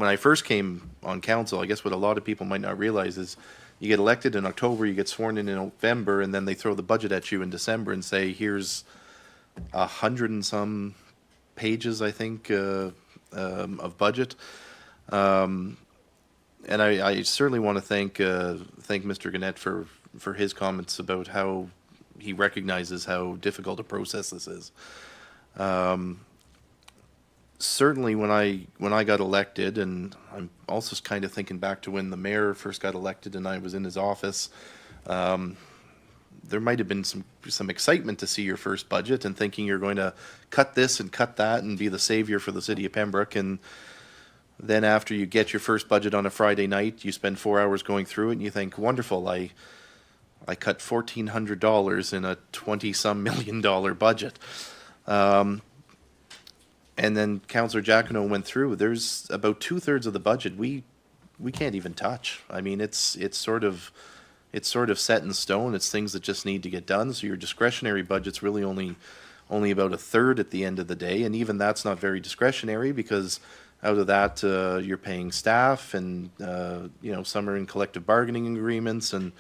I first came on council, I guess what a lot of people might not realize is you get elected in October, you get sworn in November, and then they throw the budget at you in December and say, here's 100 and some pages, I think, of budget. And I certainly want to thank Mr. Gannett for his comments about how he recognizes how difficult a process this is. Certainly when I got elected, and I'm also kind of thinking back to when the mayor first got elected and I was in his office, there might have been some excitement to see your first budget and thinking you're going to cut this and cut that and be the savior for the city of Pembroke. And then after you get your first budget on a Friday night, you spend 4 hours going through it and you think, wonderful, I cut $1,400 in a 20-some million dollar budget. And then Councillor Giacono went through. There's about 2/3 of the budget we can't even touch. I mean, it's sort of set in stone. It's things that just need to get done. So your discretionary budget's really only about 1/3 at the end of the day, and even that's not very discretionary because out of that you're paying staff, and some are in collective bargaining agreements, and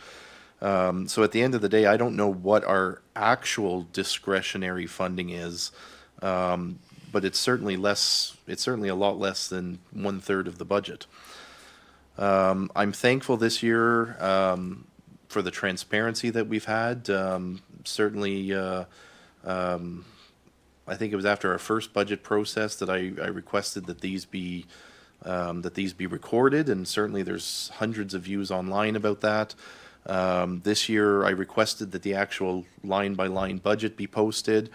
So at the end of the day, I don't know what our actual discretionary funding is, but it's certainly less. It's certainly a lot less than 1/3 of the budget. I'm thankful this year for the transparency that we've had. Certainly, I think it was after our first budget process that I requested that these be recorded, and certainly there's hundreds of views online about that. This year, I requested that the actual line-by-line budget be posted,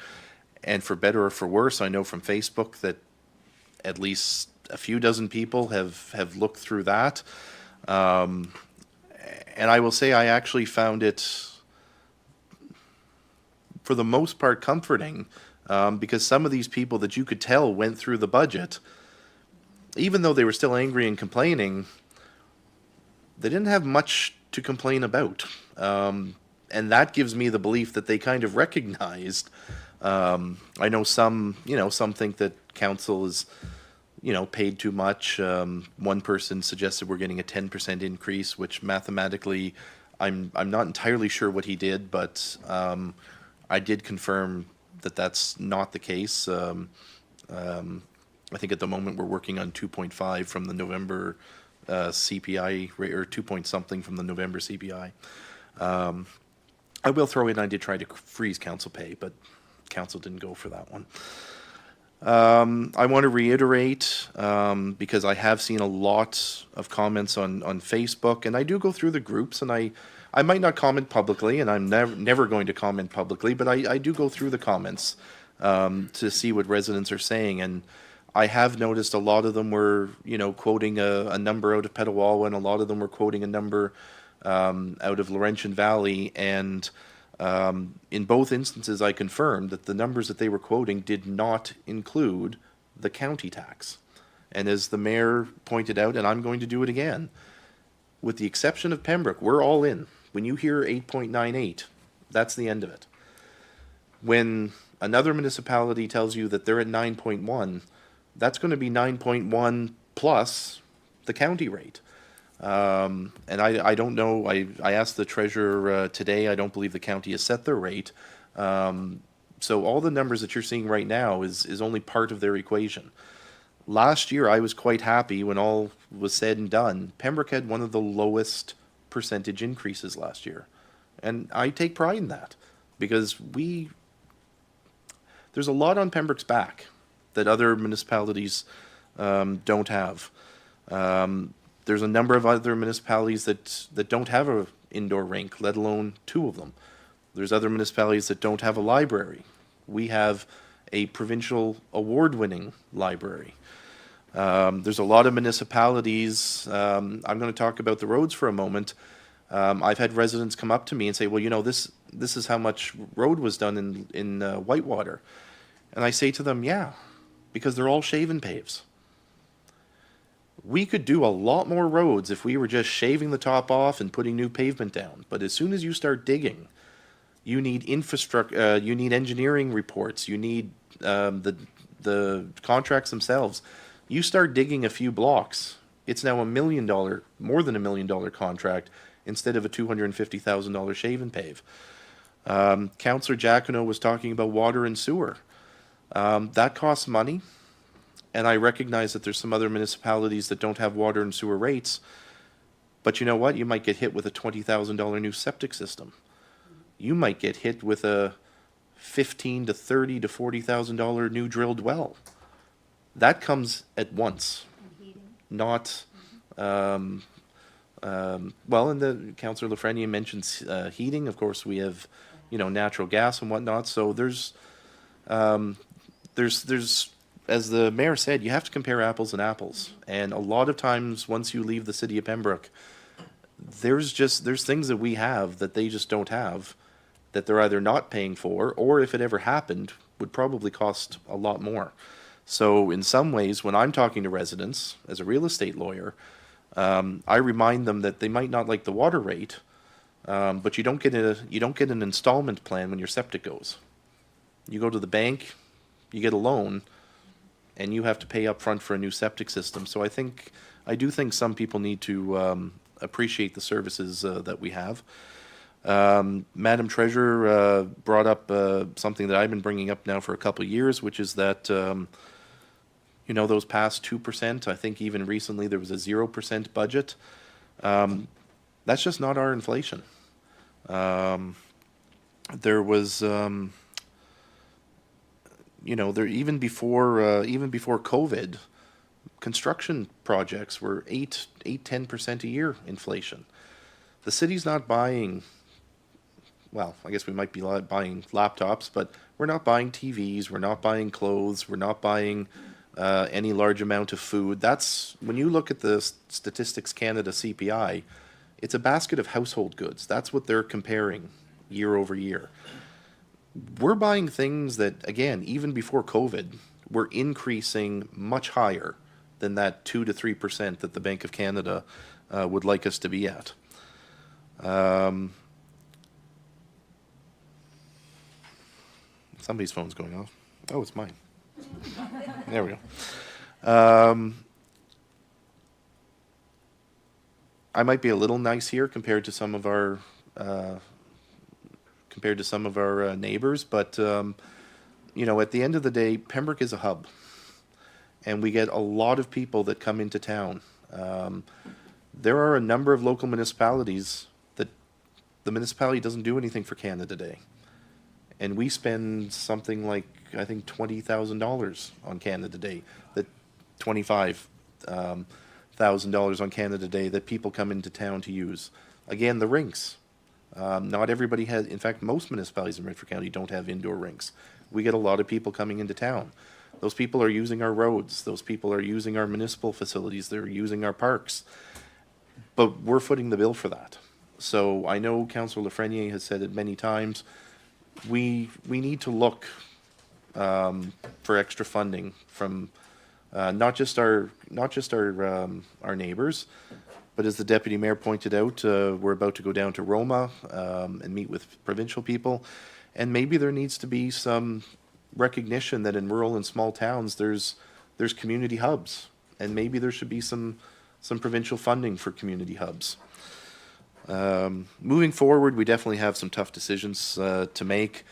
and for better or for worse, I know from Facebook that at least a few dozen people have looked through that. And I will say I actually found it, for the most part, comforting, because some of these people that you could tell went through the budget, even though they were still angry and complaining, they didn't have much to complain about. And that gives me the belief that they kind of recognized. I know some think that council is, paid too much. One person suggested we're getting a 10% increase, which mathematically, I'm not entirely sure what he did, but I did confirm that that's not the case. I think at the moment we're working on 2.5 from the November CPI rate, or 2 point something from the November CPI. I will throw in, I did try to freeze council pay, but council didn't go for that one. I want to reiterate, because I have seen a lot of comments on Facebook, and I do go through the groups, and I might not comment publicly, and I'm never going to comment publicly, but I do go through the comments to see what residents are saying, and I have noticed a lot of them were, quoting a number out of Petawawa, and a lot of them were quoting a number out of Laurentian Valley, and in both instances, I confirmed that the numbers that they were quoting did not include the county tax. And as the mayor pointed out, and I'm going to do it again, with the exception of Pembroke, we're all in. When you hear 8.98, that's the end of it. When another municipality tells you that they're at 9.1, that's going to be 9.1 plus the county rate. And I don't know, I asked the treasurer today, I don't believe the county has set their rate. So all the numbers that you're seeing right now is only part of their equation. Last year, I was quite happy when all was said and done. Pembroke had one of the lowest percentage increases last year. And I take pride in that, because there's a lot on Pembroke's back that other municipalities don't have. There's a number of other municipalities that don't have an indoor rink, let alone two of them. There's other municipalities that don't have a library. We have a provincial award-winning library. There's a lot of municipalities, I'm going to talk about the roads for a moment. I've had residents come up to me and say, well, this is how much road was done in Whitewater. And I say to them, yeah, because they're all shaven paves. We could do a lot more roads if we were just shaving the top off and putting new pavement down. But as soon as you start digging, you need infrastructure, you need engineering reports, you need the contracts themselves. You start digging a few blocks, it's now $1 million, more than $1 million contract, instead of a $250,000 shave and pave. Councillor Giacono was talking about water and sewer. That costs money. And I recognize that there's some other municipalities that don't have water and sewer rates. But you know what? You might get hit with a $20,000 new septic system. You might get hit with a $15,000 to $30,000 to $40,000 new drilled well. That comes at once. Not, well, and the Councillor Lafreniere mentions heating. Of course, we have, natural gas and whatnot. So there's, as the mayor said, you have to compare apples and apples. And a lot of times, once you leave the city of Pembroke, there's things that we have that they just don't have, that they're either not paying for, or if it ever happened, would probably cost a lot more. So in some ways, when I'm talking to residents, as a real estate lawyer, I remind them that they might not like the water rate, but you don't get an installment plan when your septic goes. You go to the bank, you get a loan, and you have to pay up front for a new septic system. So I do think some people need to appreciate the services that we have. Madam Treasurer brought up something that I've been bringing up now for a couple of years, which is that, those past 2%, I think even recently there was a 0% budget. That's just not our inflation. There was, even before COVID, construction projects were 10% a year inflation. The city's not buying, well, I guess we might be buying laptops, but we're not buying TVs, we're not buying clothes, we're not buying any large amount of food. That's, when you look at the Statistics Canada CPI, it's a basket of household goods. That's what they're comparing year over year. We're buying things that, again, even before COVID, were increasing much higher than that 2 to 3% that the Bank of Canada would like us to be at. Somebody's phone's going off. Oh, it's mine. There we go. I might be a little nice here compared to some of our neighbors, but at the end of the day, Pembroke is a hub, and we get a lot of people that come into town. There are a number of local municipalities that the municipality doesn't do anything for Canada Day, and we spend something like, I think, $20,000 on Canada Day. That $25,000 on Canada Day that people come into town to use. Again, the rinks. Not everybody has, in fact, most municipalities in Redford County don't have indoor rinks. We get a lot of people coming into town. Those people are using our roads. Those people are using our municipal facilities. They're using our parks. But we're footing the bill for that. So I know Councillor Lafreniere has said it many times. We need to look for extra funding from not just our neighbors, but as the deputy mayor pointed out, we're about to go down to Roma and meet with provincial people, and maybe there needs to be some recognition that in rural and small towns there's community hubs, and maybe there should be some provincial funding for community hubs. Moving forward, we definitely have some tough decisions to make.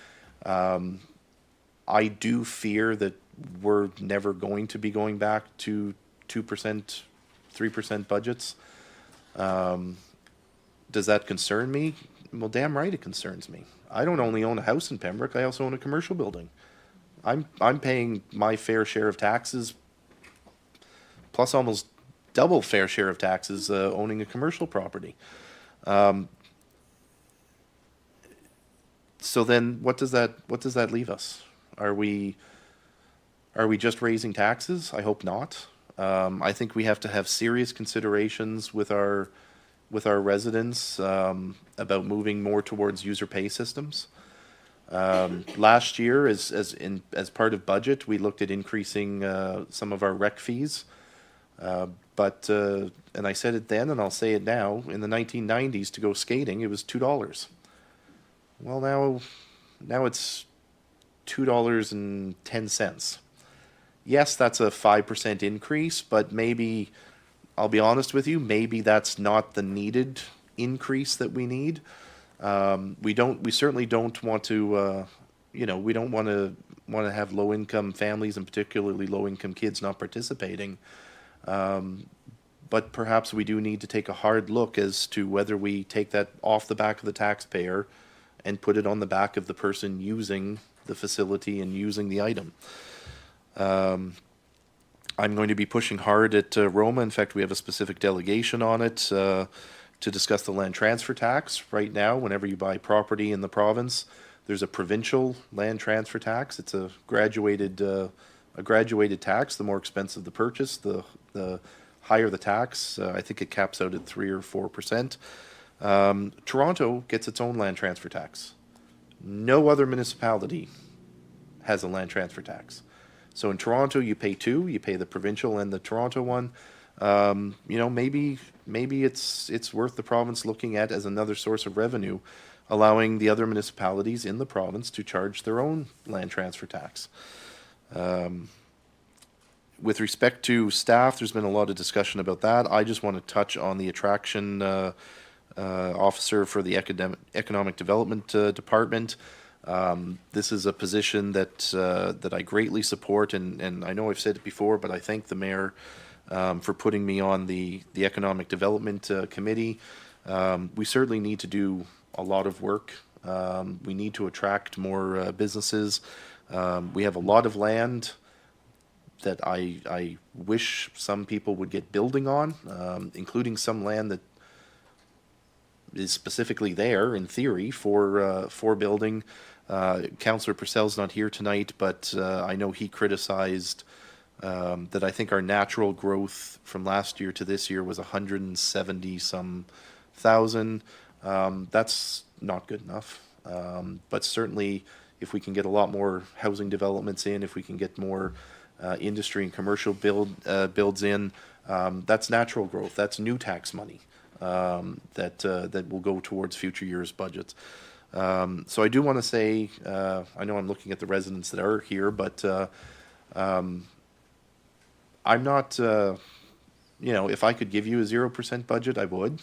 I do fear that we're never going to be going back to 2%, 3% budgets. Does that concern me? Well, damn right it concerns me. I don't only own a house in Pembroke, I also own a commercial building. I'm paying my fair share of taxes, plus almost double fair share of taxes owning a commercial property. So then what does that leave us? Are we just raising taxes? I hope not. I think we have to have serious considerations with our residents about moving more towards user pay systems. Last year, as part of budget, we looked at increasing some of our rec fees. But and I said it then, and I'll say it now. In the 1990s, to go skating, it was $2. Well, now it's $2.10. Yes, that's a 5% increase, but maybe, I'll be honest with you, maybe that's not the needed increase that we need. We certainly don't want to, we don't want to have low-income families and particularly low-income kids not participating. But perhaps we do need to take a hard look as to whether we take that off the back of the taxpayer and put it on the back of the person using the facility and using the item. I'm going to be pushing hard at Roma. In fact, we have a specific delegation on it to discuss the land transfer tax. Right now, whenever you buy property in the province, there's a provincial land transfer tax. It's a graduated tax. The more expensive the purchase, the higher the tax. I think it caps out at 3 or 4%. Toronto gets its own land transfer tax. No other municipality has a land transfer tax. So in Toronto, you pay two. You pay the provincial and the Toronto one. Maybe it's worth the province looking at as another source of revenue, allowing the other municipalities in the province to charge their own land transfer tax. With respect to staff, there's been a lot of discussion about that. I just want to touch on the attraction officer for the Economic Development Department. This is a position that I greatly support, and I know I've said it before, but I thank the mayor for putting me on the Economic Development Committee. We certainly need to do a lot of work. We need to attract more businesses. We have a lot of land that I wish some people would get building on, including some land that is specifically there in theory for building. Councillor Purcell's not here tonight, but I know he criticized that I think our natural growth from last year to this year was 170 some thousand. That's not good enough. But certainly if we can get a lot more housing developments in, if we can get more industry and commercial builds in, that's natural growth. That's new tax money that will go towards future years' budgets. So I do want to say, I know I'm looking at the residents that are here, but I'm not, if I could give you a 0% budget, I would.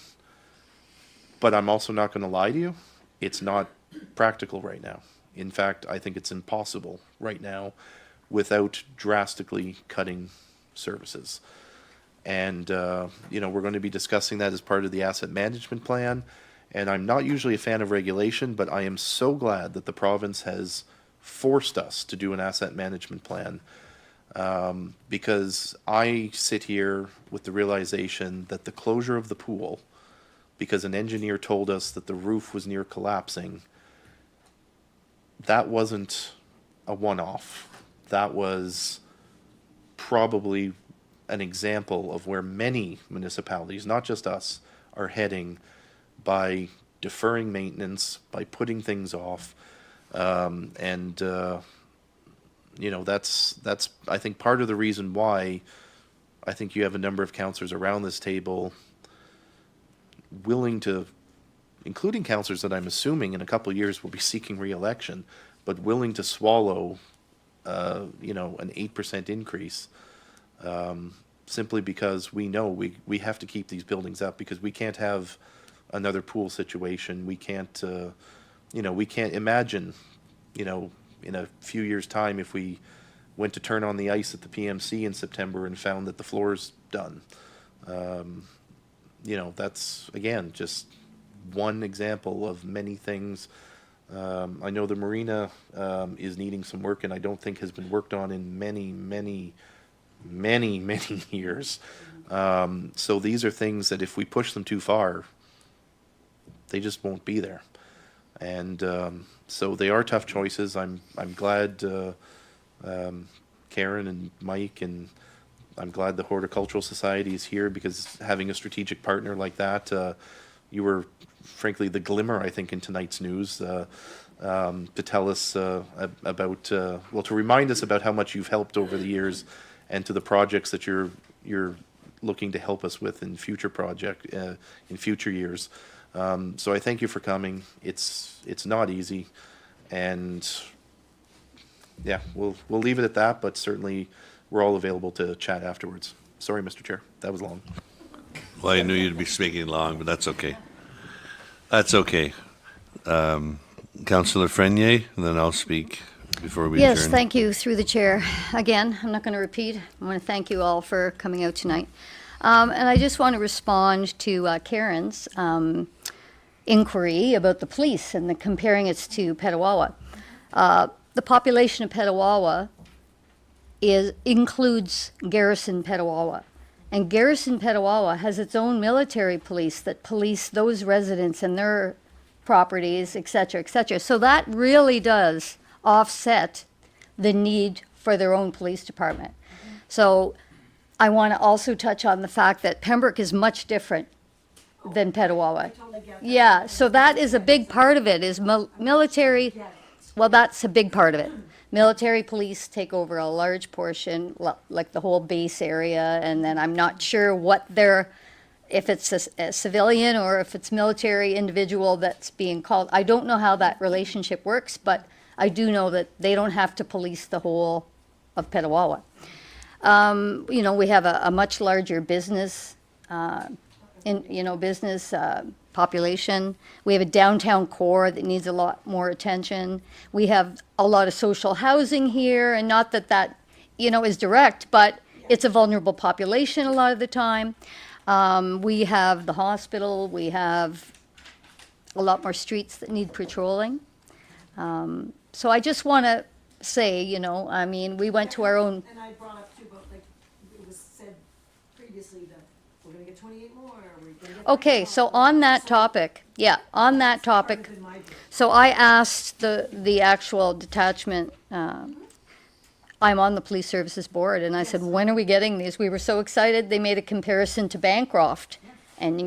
But I'm also not going to lie to you. It's not practical right now. In fact, I think it's impossible right now without drastically cutting services. And, we're going to be discussing that as part of the asset management plan. And I'm not usually a fan of regulation, but I am so glad that the province has forced us to do an asset management plan. Because I sit here with the realization that the closure of the pool, because an engineer told us that the roof was near collapsing, that wasn't a one-off. That was probably an example of where many municipalities, not just us, are heading by deferring maintenance, by putting things off. That's I think part of the reason why I think you have a number of councillors around this table willing to, including councillors that I'm assuming in a couple of years will be seeking re-election, but willing to swallow, an 8% increase, simply because we know we have to keep these buildings up, because we can't have another pool situation. We can't, we can't imagine, in a few years' time, if we went to turn on the ice at the PMC in September and found that the floor's done. That's, again, just one example of many things. I know the marina is needing some work, and I don't think has been worked on in many, many, many, many years. So these are things that if we push them too far, they just won't be there. And so they are tough choices. I'm glad Karen and Mike, and I'm glad the Horticultural Society is here, because having a strategic partner like that, you were frankly the glimmer, I think, in tonight's news, to tell us about, to remind us about how much you've helped over the years, and to the projects that you're looking to help us with in in future years. So I thank you for coming. It's not easy, and yeah, we'll leave it at that, but certainly we're all available to chat afterwards. Sorry, Mr. Chair, that was long. Well, I knew you'd be speaking long, but that's okay. That's okay. Councillor Frenier, and then I'll speak before we adjourn. Yes, thank you, through the chair. Again, I'm not going to repeat. I want to thank you all for coming out tonight. And I just want to respond to Karen's inquiry about the police and comparing it to Petawawa. The population of Petawawa includes Garrison Petawawa. And Garrison Petawawa has its own military police that police those residents and their properties, et cetera, et cetera. So that really does offset the need for their own police department. So I want to also touch on the fact that Pembroke is much different than Petawawa. Yeah, so that is a big part of it, is military. Well, that's a big part of it. Military police take over a large portion, like the whole base area, and then I'm not sure if it's a civilian or if it's military individual that's being called. I don't know how that relationship works, but I do know that they don't have to police the whole of Petawawa. We have a much larger business, business population. We have a downtown core that needs a lot more attention. We have a lot of social housing here, and not that that, is direct, but it's a vulnerable population a lot of the time. We have the hospital, we have a lot more streets that need patrolling. So I just want to say, we went to our own, And I brought up too, about like, it was said previously that we're gonna get 28 more, or we're gonna get. okay, so on that topic, on that topic, Been my view. so I asked the actual detachment, I'm on the police services board, and I said, when are we getting these? We were so excited, they made a comparison to Bancroft. And,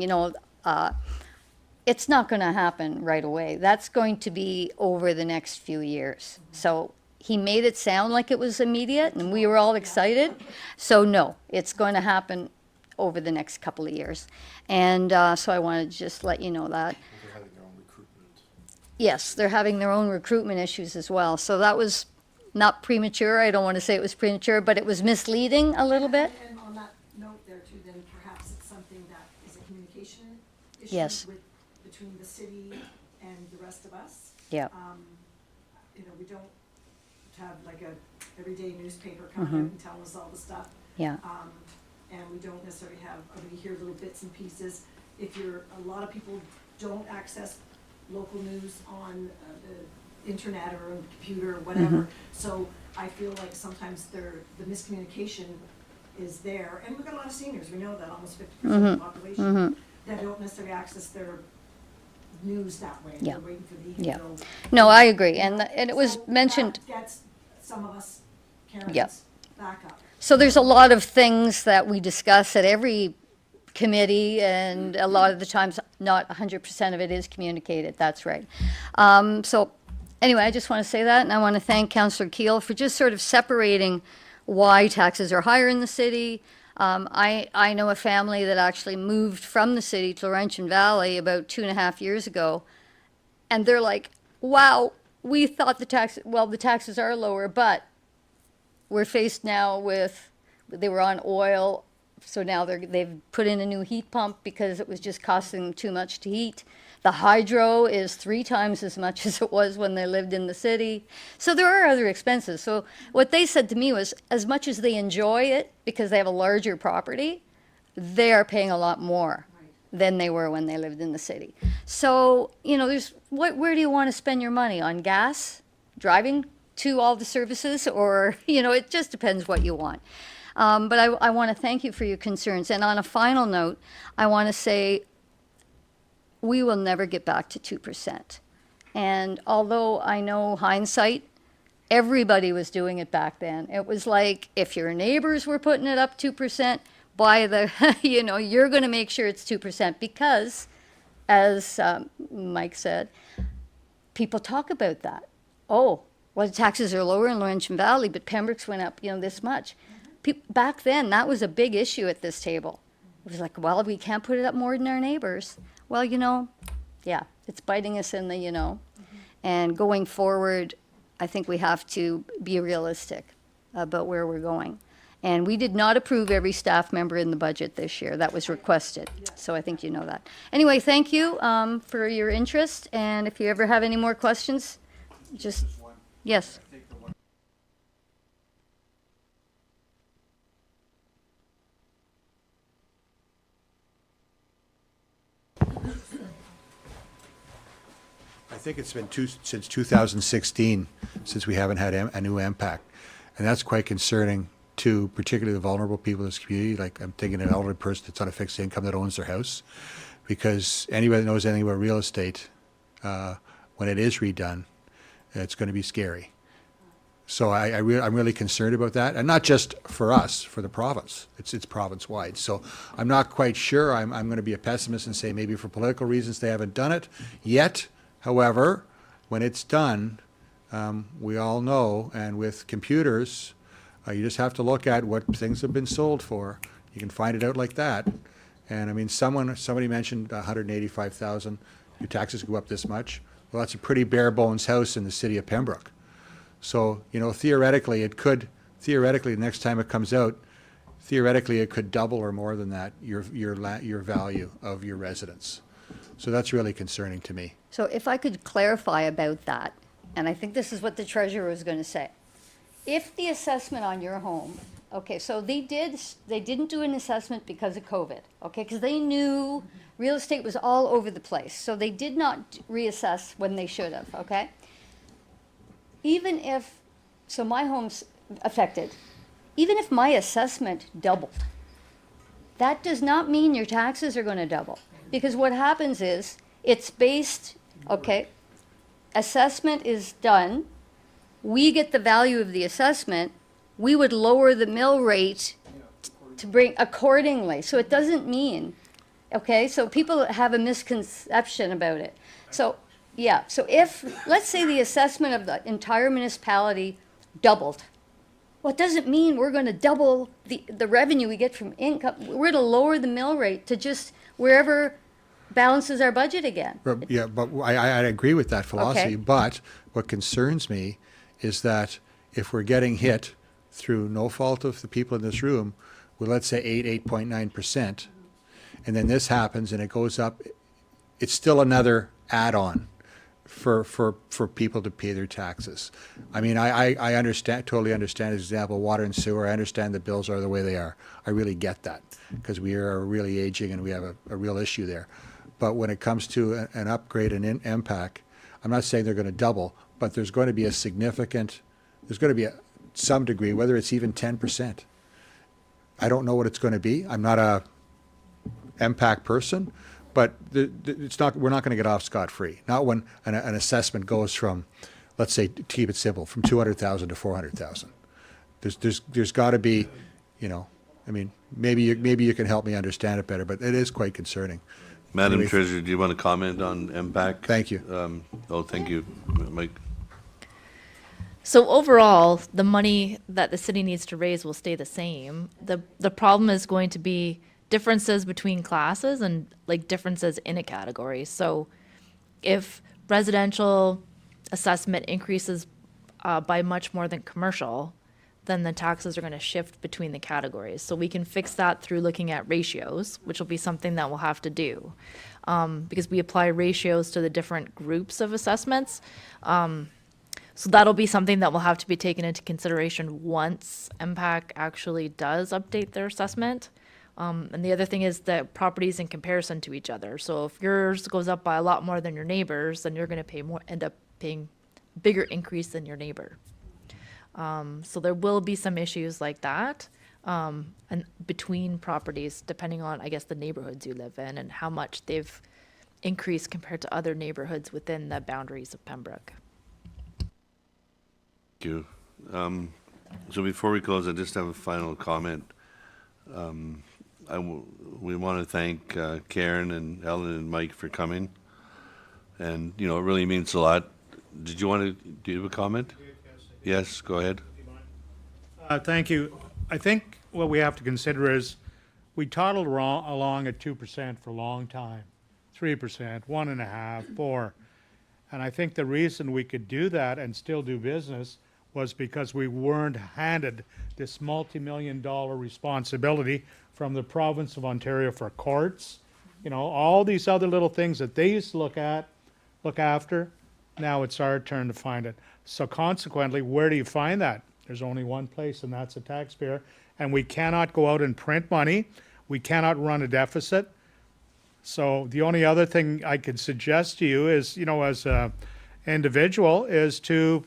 it's not gonna happen right away. That's going to be over the next few years. So he made it sound like it was immediate, and we were all excited. So no, it's going to happen over the next couple of years. And so I wanted to just let you know that. They're having their own recruitment. Yes, they're having their own recruitment issues as well. So that was not premature. I don't want to say it was premature, but it was misleading a little bit. And on that note there too, then perhaps it's something that is a communication issue. Yes. Between the city and the rest of us. Yeah. We don't have like a everyday newspaper coming out and telling us all the stuff. Yeah. And we don't necessarily have, we hear little bits and pieces. A lot of people don't access local news on the internet or on the computer or whatever. So I feel like sometimes the miscommunication is there. And we've got a lot of seniors, we know that, almost 50% of the population, that don't necessarily access their news that way. Yeah. They're waiting for the Yeah. email. No, I agree. And it was So mentioned. that gets some of us Yeah. Karens back up. So there's a lot of things that we discuss at every committee, and a lot of the times, not 100% of it is communicated. That's right. So anyway, I just want to say that, and I want to thank Councillor Keel for just sort of separating why taxes are higher in the city. I know a family that actually moved from the city to Laurentian Valley about 2.5 years ago, and they're like, wow, we thought the taxes are lower, but we're faced now with, they were on oil, so now they've put in a new heat pump because it was just costing them too much to heat. The hydro is 3 times as much as it was when they lived in the city. So there are other expenses. So what they said to me was, as much as they enjoy it because they have a larger property, they are paying a lot more than they were when they lived in the city. So, where do you want to spend your money? On gas? Driving to all the services? Or, it just depends what you want. But I want to thank you for your concerns. And on a final note, I want to say we will never get back to 2%. And although I know hindsight, everybody was doing it back then. It was like, if your neighbors were putting it up 2%, you're going to make sure it's 2% because, as Mike said, people talk about that. Oh, well, the taxes are lower in Laurentian Valley, but Pembroke's went up, this much. Back then, that was a big issue at this table. It was like, well, we can't put it up more than our neighbors. Well, it's biting us in the, And going forward, I think we have to be realistic about where we're going. And we did not approve every staff member in the budget this year. That was requested. So I think you know that. Anyway, thank you for your interest. And if you ever have any more questions, just, yes. I think it's been since 2016, since we haven't had a new impact. And that's quite concerning to particularly the vulnerable people in this community. Like, I'm thinking of an elderly person that's on a fixed income that owns their house. Because anybody that knows anything about real estate, when it is redone, it's going to be scary. So I'm really concerned about that. And not just for us, for the province. It's province-wide. So I'm not quite sure. I'm going to be a pessimist and say maybe for political reasons they haven't done it yet. However, when it's done, we all know, and with computers, you just have to look at what things have been sold for. You can find it out like that. And I mean, somebody mentioned 185,000. Your taxes go up this much. Well, that's a pretty bare bones house in the city of Pembroke. So, theoretically, the next time it comes out, theoretically, it could double or more than that, your value of your residence. So that's really concerning to me. So if I could clarify about that, and I think this is what the treasurer was going to say. If the assessment on your home, okay, so they didn't do an assessment because of COVID, okay, because they knew real estate was all over the place. So they did not reassess when they should have, okay? Even if, so my home's affected, even if my assessment doubled, that does not mean your taxes are going to double. Because what happens is, it's based, okay, assessment is done, we get the value of the assessment, we would lower the mill rate to bring accordingly. So it doesn't mean, okay, so people have a misconception about it. So, yeah, so if, let's say the assessment of the entire municipality doubled, well, it doesn't mean we're going to double the revenue we get from income. We're going to lower the mill rate to just wherever balances our budget again. Yeah, but I agree with that philosophy. Okay. But what concerns me is that if we're getting hit through no fault of the people in this room, with let's say 8.9%, and then this happens and it goes up, it's still another add-on for people to pay their taxes. I mean, I understand, totally understand, as example, water and sewer. I understand the bills are the way they are. I really get that, because we are really aging and we have a real issue there. But when it comes to an upgrade and impact, I'm not saying they're going to double, but there's going to be a significant, there's going to be some degree, whether it's even 10%. I don't know what it's going to be. I'm not a impact person, but it's not. We're not going to get off scot-free. Not when an assessment goes from, let's say, to keep it simple, from 200,000 to 400,000. There's got to be, you know, I mean, maybe you can help me understand it better, but it is quite concerning. Madam Anyway, Treasurer, do you want to comment on MPAC? Thank you. Thank you, Mike. So overall, the money that the city needs to raise will stay the same. The problem is going to be differences between classes and like differences in a category. So if residential assessment increases by much more than commercial, then the taxes are going to shift between the categories. So we can fix that through looking at ratios, which will be something that we'll have to do. Because we apply ratios to the different groups of assessments. So that'll be something that will have to be taken into consideration once MPAC actually does update their assessment. And the other thing is that properties in comparison to each other. So if yours goes up by a lot more than your neighbor's, then you're going to end up paying bigger increase than your neighbor. So there will be some issues like that, and between properties, depending on, I guess, the neighborhoods you live in and how much they've increased compared to other neighborhoods within the boundaries of Pembroke. Thank you. So before we close, I just have a final comment. We want to thank Karen and Ellen and Mike for coming, and you know it really means a lot. Do you have a comment? Yes, go ahead. Thank you. I think what we have to consider is we toddled along at 2% for a long time, 3%, 1.5%, 4%. And I think the reason we could do that and still do business was because we weren't handed this multi-million-dollar responsibility from the province of Ontario for courts, you know, all these other little things that they used to look after. Now it's our turn to find it. So consequently, where do you find that? There's only one place, and that's the taxpayer. And we cannot go out and print money. We cannot run a deficit. So the only other thing I could suggest to you is, you know, as an individual, is to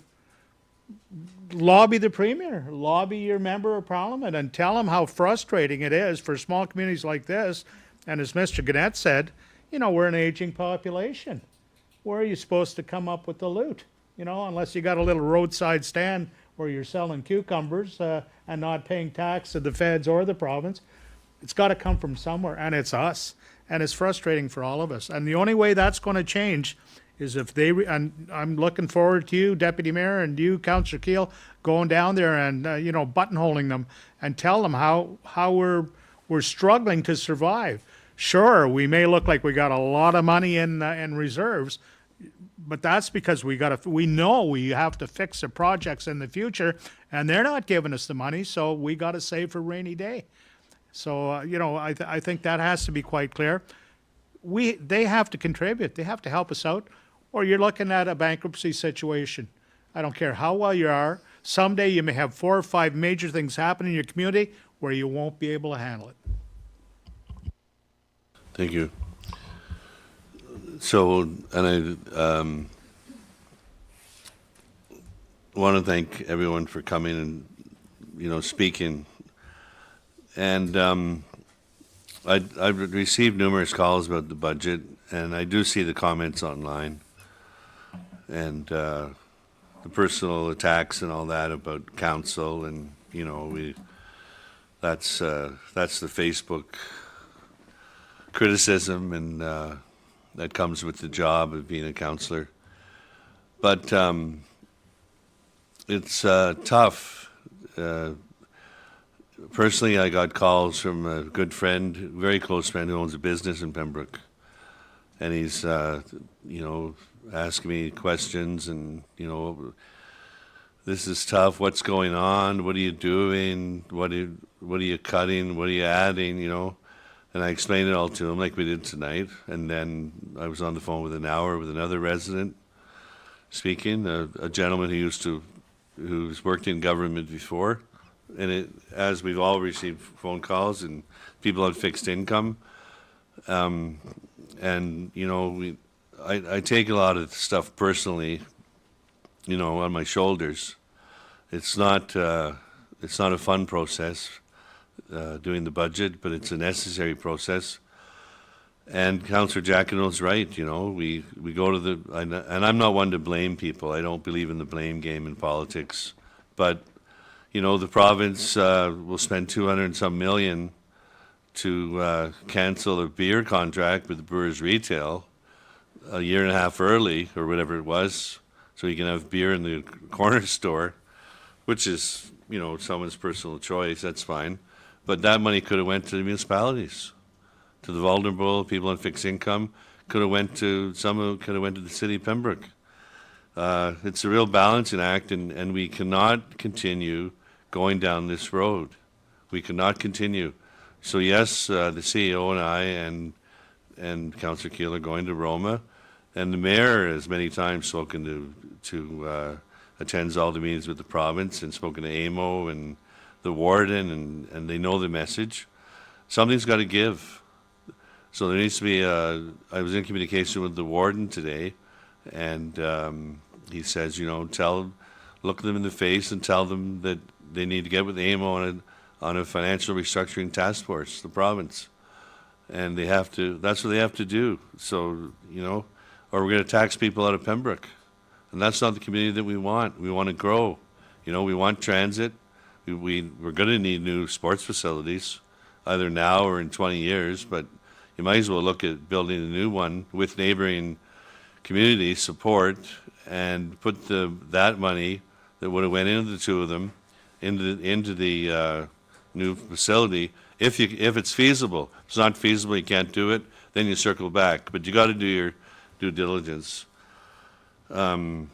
lobby the premier, lobby your member of parliament, and tell them how frustrating it is for small communities like this. And as Mr. Gannett said, you know, we're an aging population. Where are you supposed to come up with the loot? You know, unless you got a little roadside stand where you're selling cucumbers and not paying tax to the feds or the province. It's got to come from somewhere, and it's us. And it's frustrating for all of us. And the only way that's going to change is if they, and I'm looking forward to you, Deputy Mayor, and you, Councillor Keel, going down there and, you know, buttonholing them and tell them how we're struggling to survive. Sure, we may look like we got a lot of money in reserves, but that's because we know we have to fix the projects in the future, and they're not giving us the money, so we got to save for a rainy day. So, you know, I think that has to be quite clear. they have to contribute. They have to help us out, or you're looking at a bankruptcy situation. I don't care how well you are. Someday you may have 4 or 5 major things happen in your community where you won't be able to handle it. Thank you. So, and I want to thank everyone for coming and, speaking. And I've received numerous calls about the budget, and I do see the comments online. And the personal attacks and all that about council, and that's the Facebook criticism, and that comes with the job of being a councillor. But it's tough. Personally, I got calls from a good friend, very close friend, who owns a business in Pembroke, and he's asking me questions, and this is tough. What's going on? What are you doing? What are you cutting? What are you adding? And I explained it all to him, like we did tonight. And then I was on the phone with an hour with another resident speaking, a gentleman who's worked in government before, and as we've all received phone calls and people on fixed income, and I take a lot of stuff personally, on my shoulders. It's not a fun process, doing the budget, but it's a necessary process. And Councillor Jacquinot's right. We go to and I'm not one to blame people. I don't believe in the blame game in politics, but the province will spend 200 and some million to cancel a beer contract with the Brewers Retail a year and a half early, or whatever it was, so you can have beer in the corner store, which is, someone's personal choice. That's fine. But that money could have went to the municipalities, to the vulnerable, people on fixed income, could have went to the city of Pembroke. It's a real balancing act, and we cannot continue going down this road. We cannot continue. So yes, the CEO and I and Councillor Keel are going to Roma, and the mayor has many times spoken to attends all the meetings with the province, and spoken to AMO and the warden, and they know the message. Something's got to give. So there needs to be I was in communication with the warden today, and he says, look them in the face and tell them that they need to get with AMO on a financial restructuring task force, the province. And that's what they have to do. So, or we're going to tax people out of Pembroke. And that's not the community that we want. We want to grow. We want transit. We're going to need new sports facilities, either now or in 20 years, but you might as well look at building a new one with neighboring community support, and put that money that would have went into the two of them into the new facility, if it's feasible. If it's not feasible, you can't do it, then you circle back. But you got to do your due diligence. So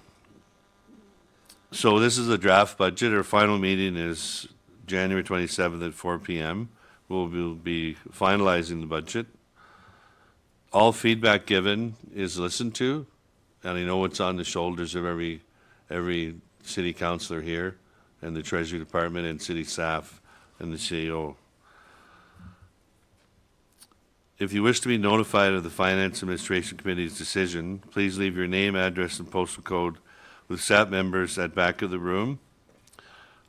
this is a draft budget. Our final meeting is January 27th at 4 p.m. We'll be finalizing the budget. All feedback given is listened to, and I know what's on the shoulders of every city councillor here, and the Treasury Department, and city staff, and the CEO. If you wish to be notified of the Finance Administration Committee's decision, please leave your name, address, and postal code with staff members at back of the room.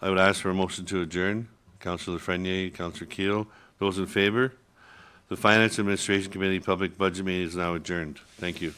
I would ask for a motion to adjourn. Councillor Frenier, Councillor Keel, those in favour? The Finance Administration Committee Public Budget Meeting is now adjourned. Thank you.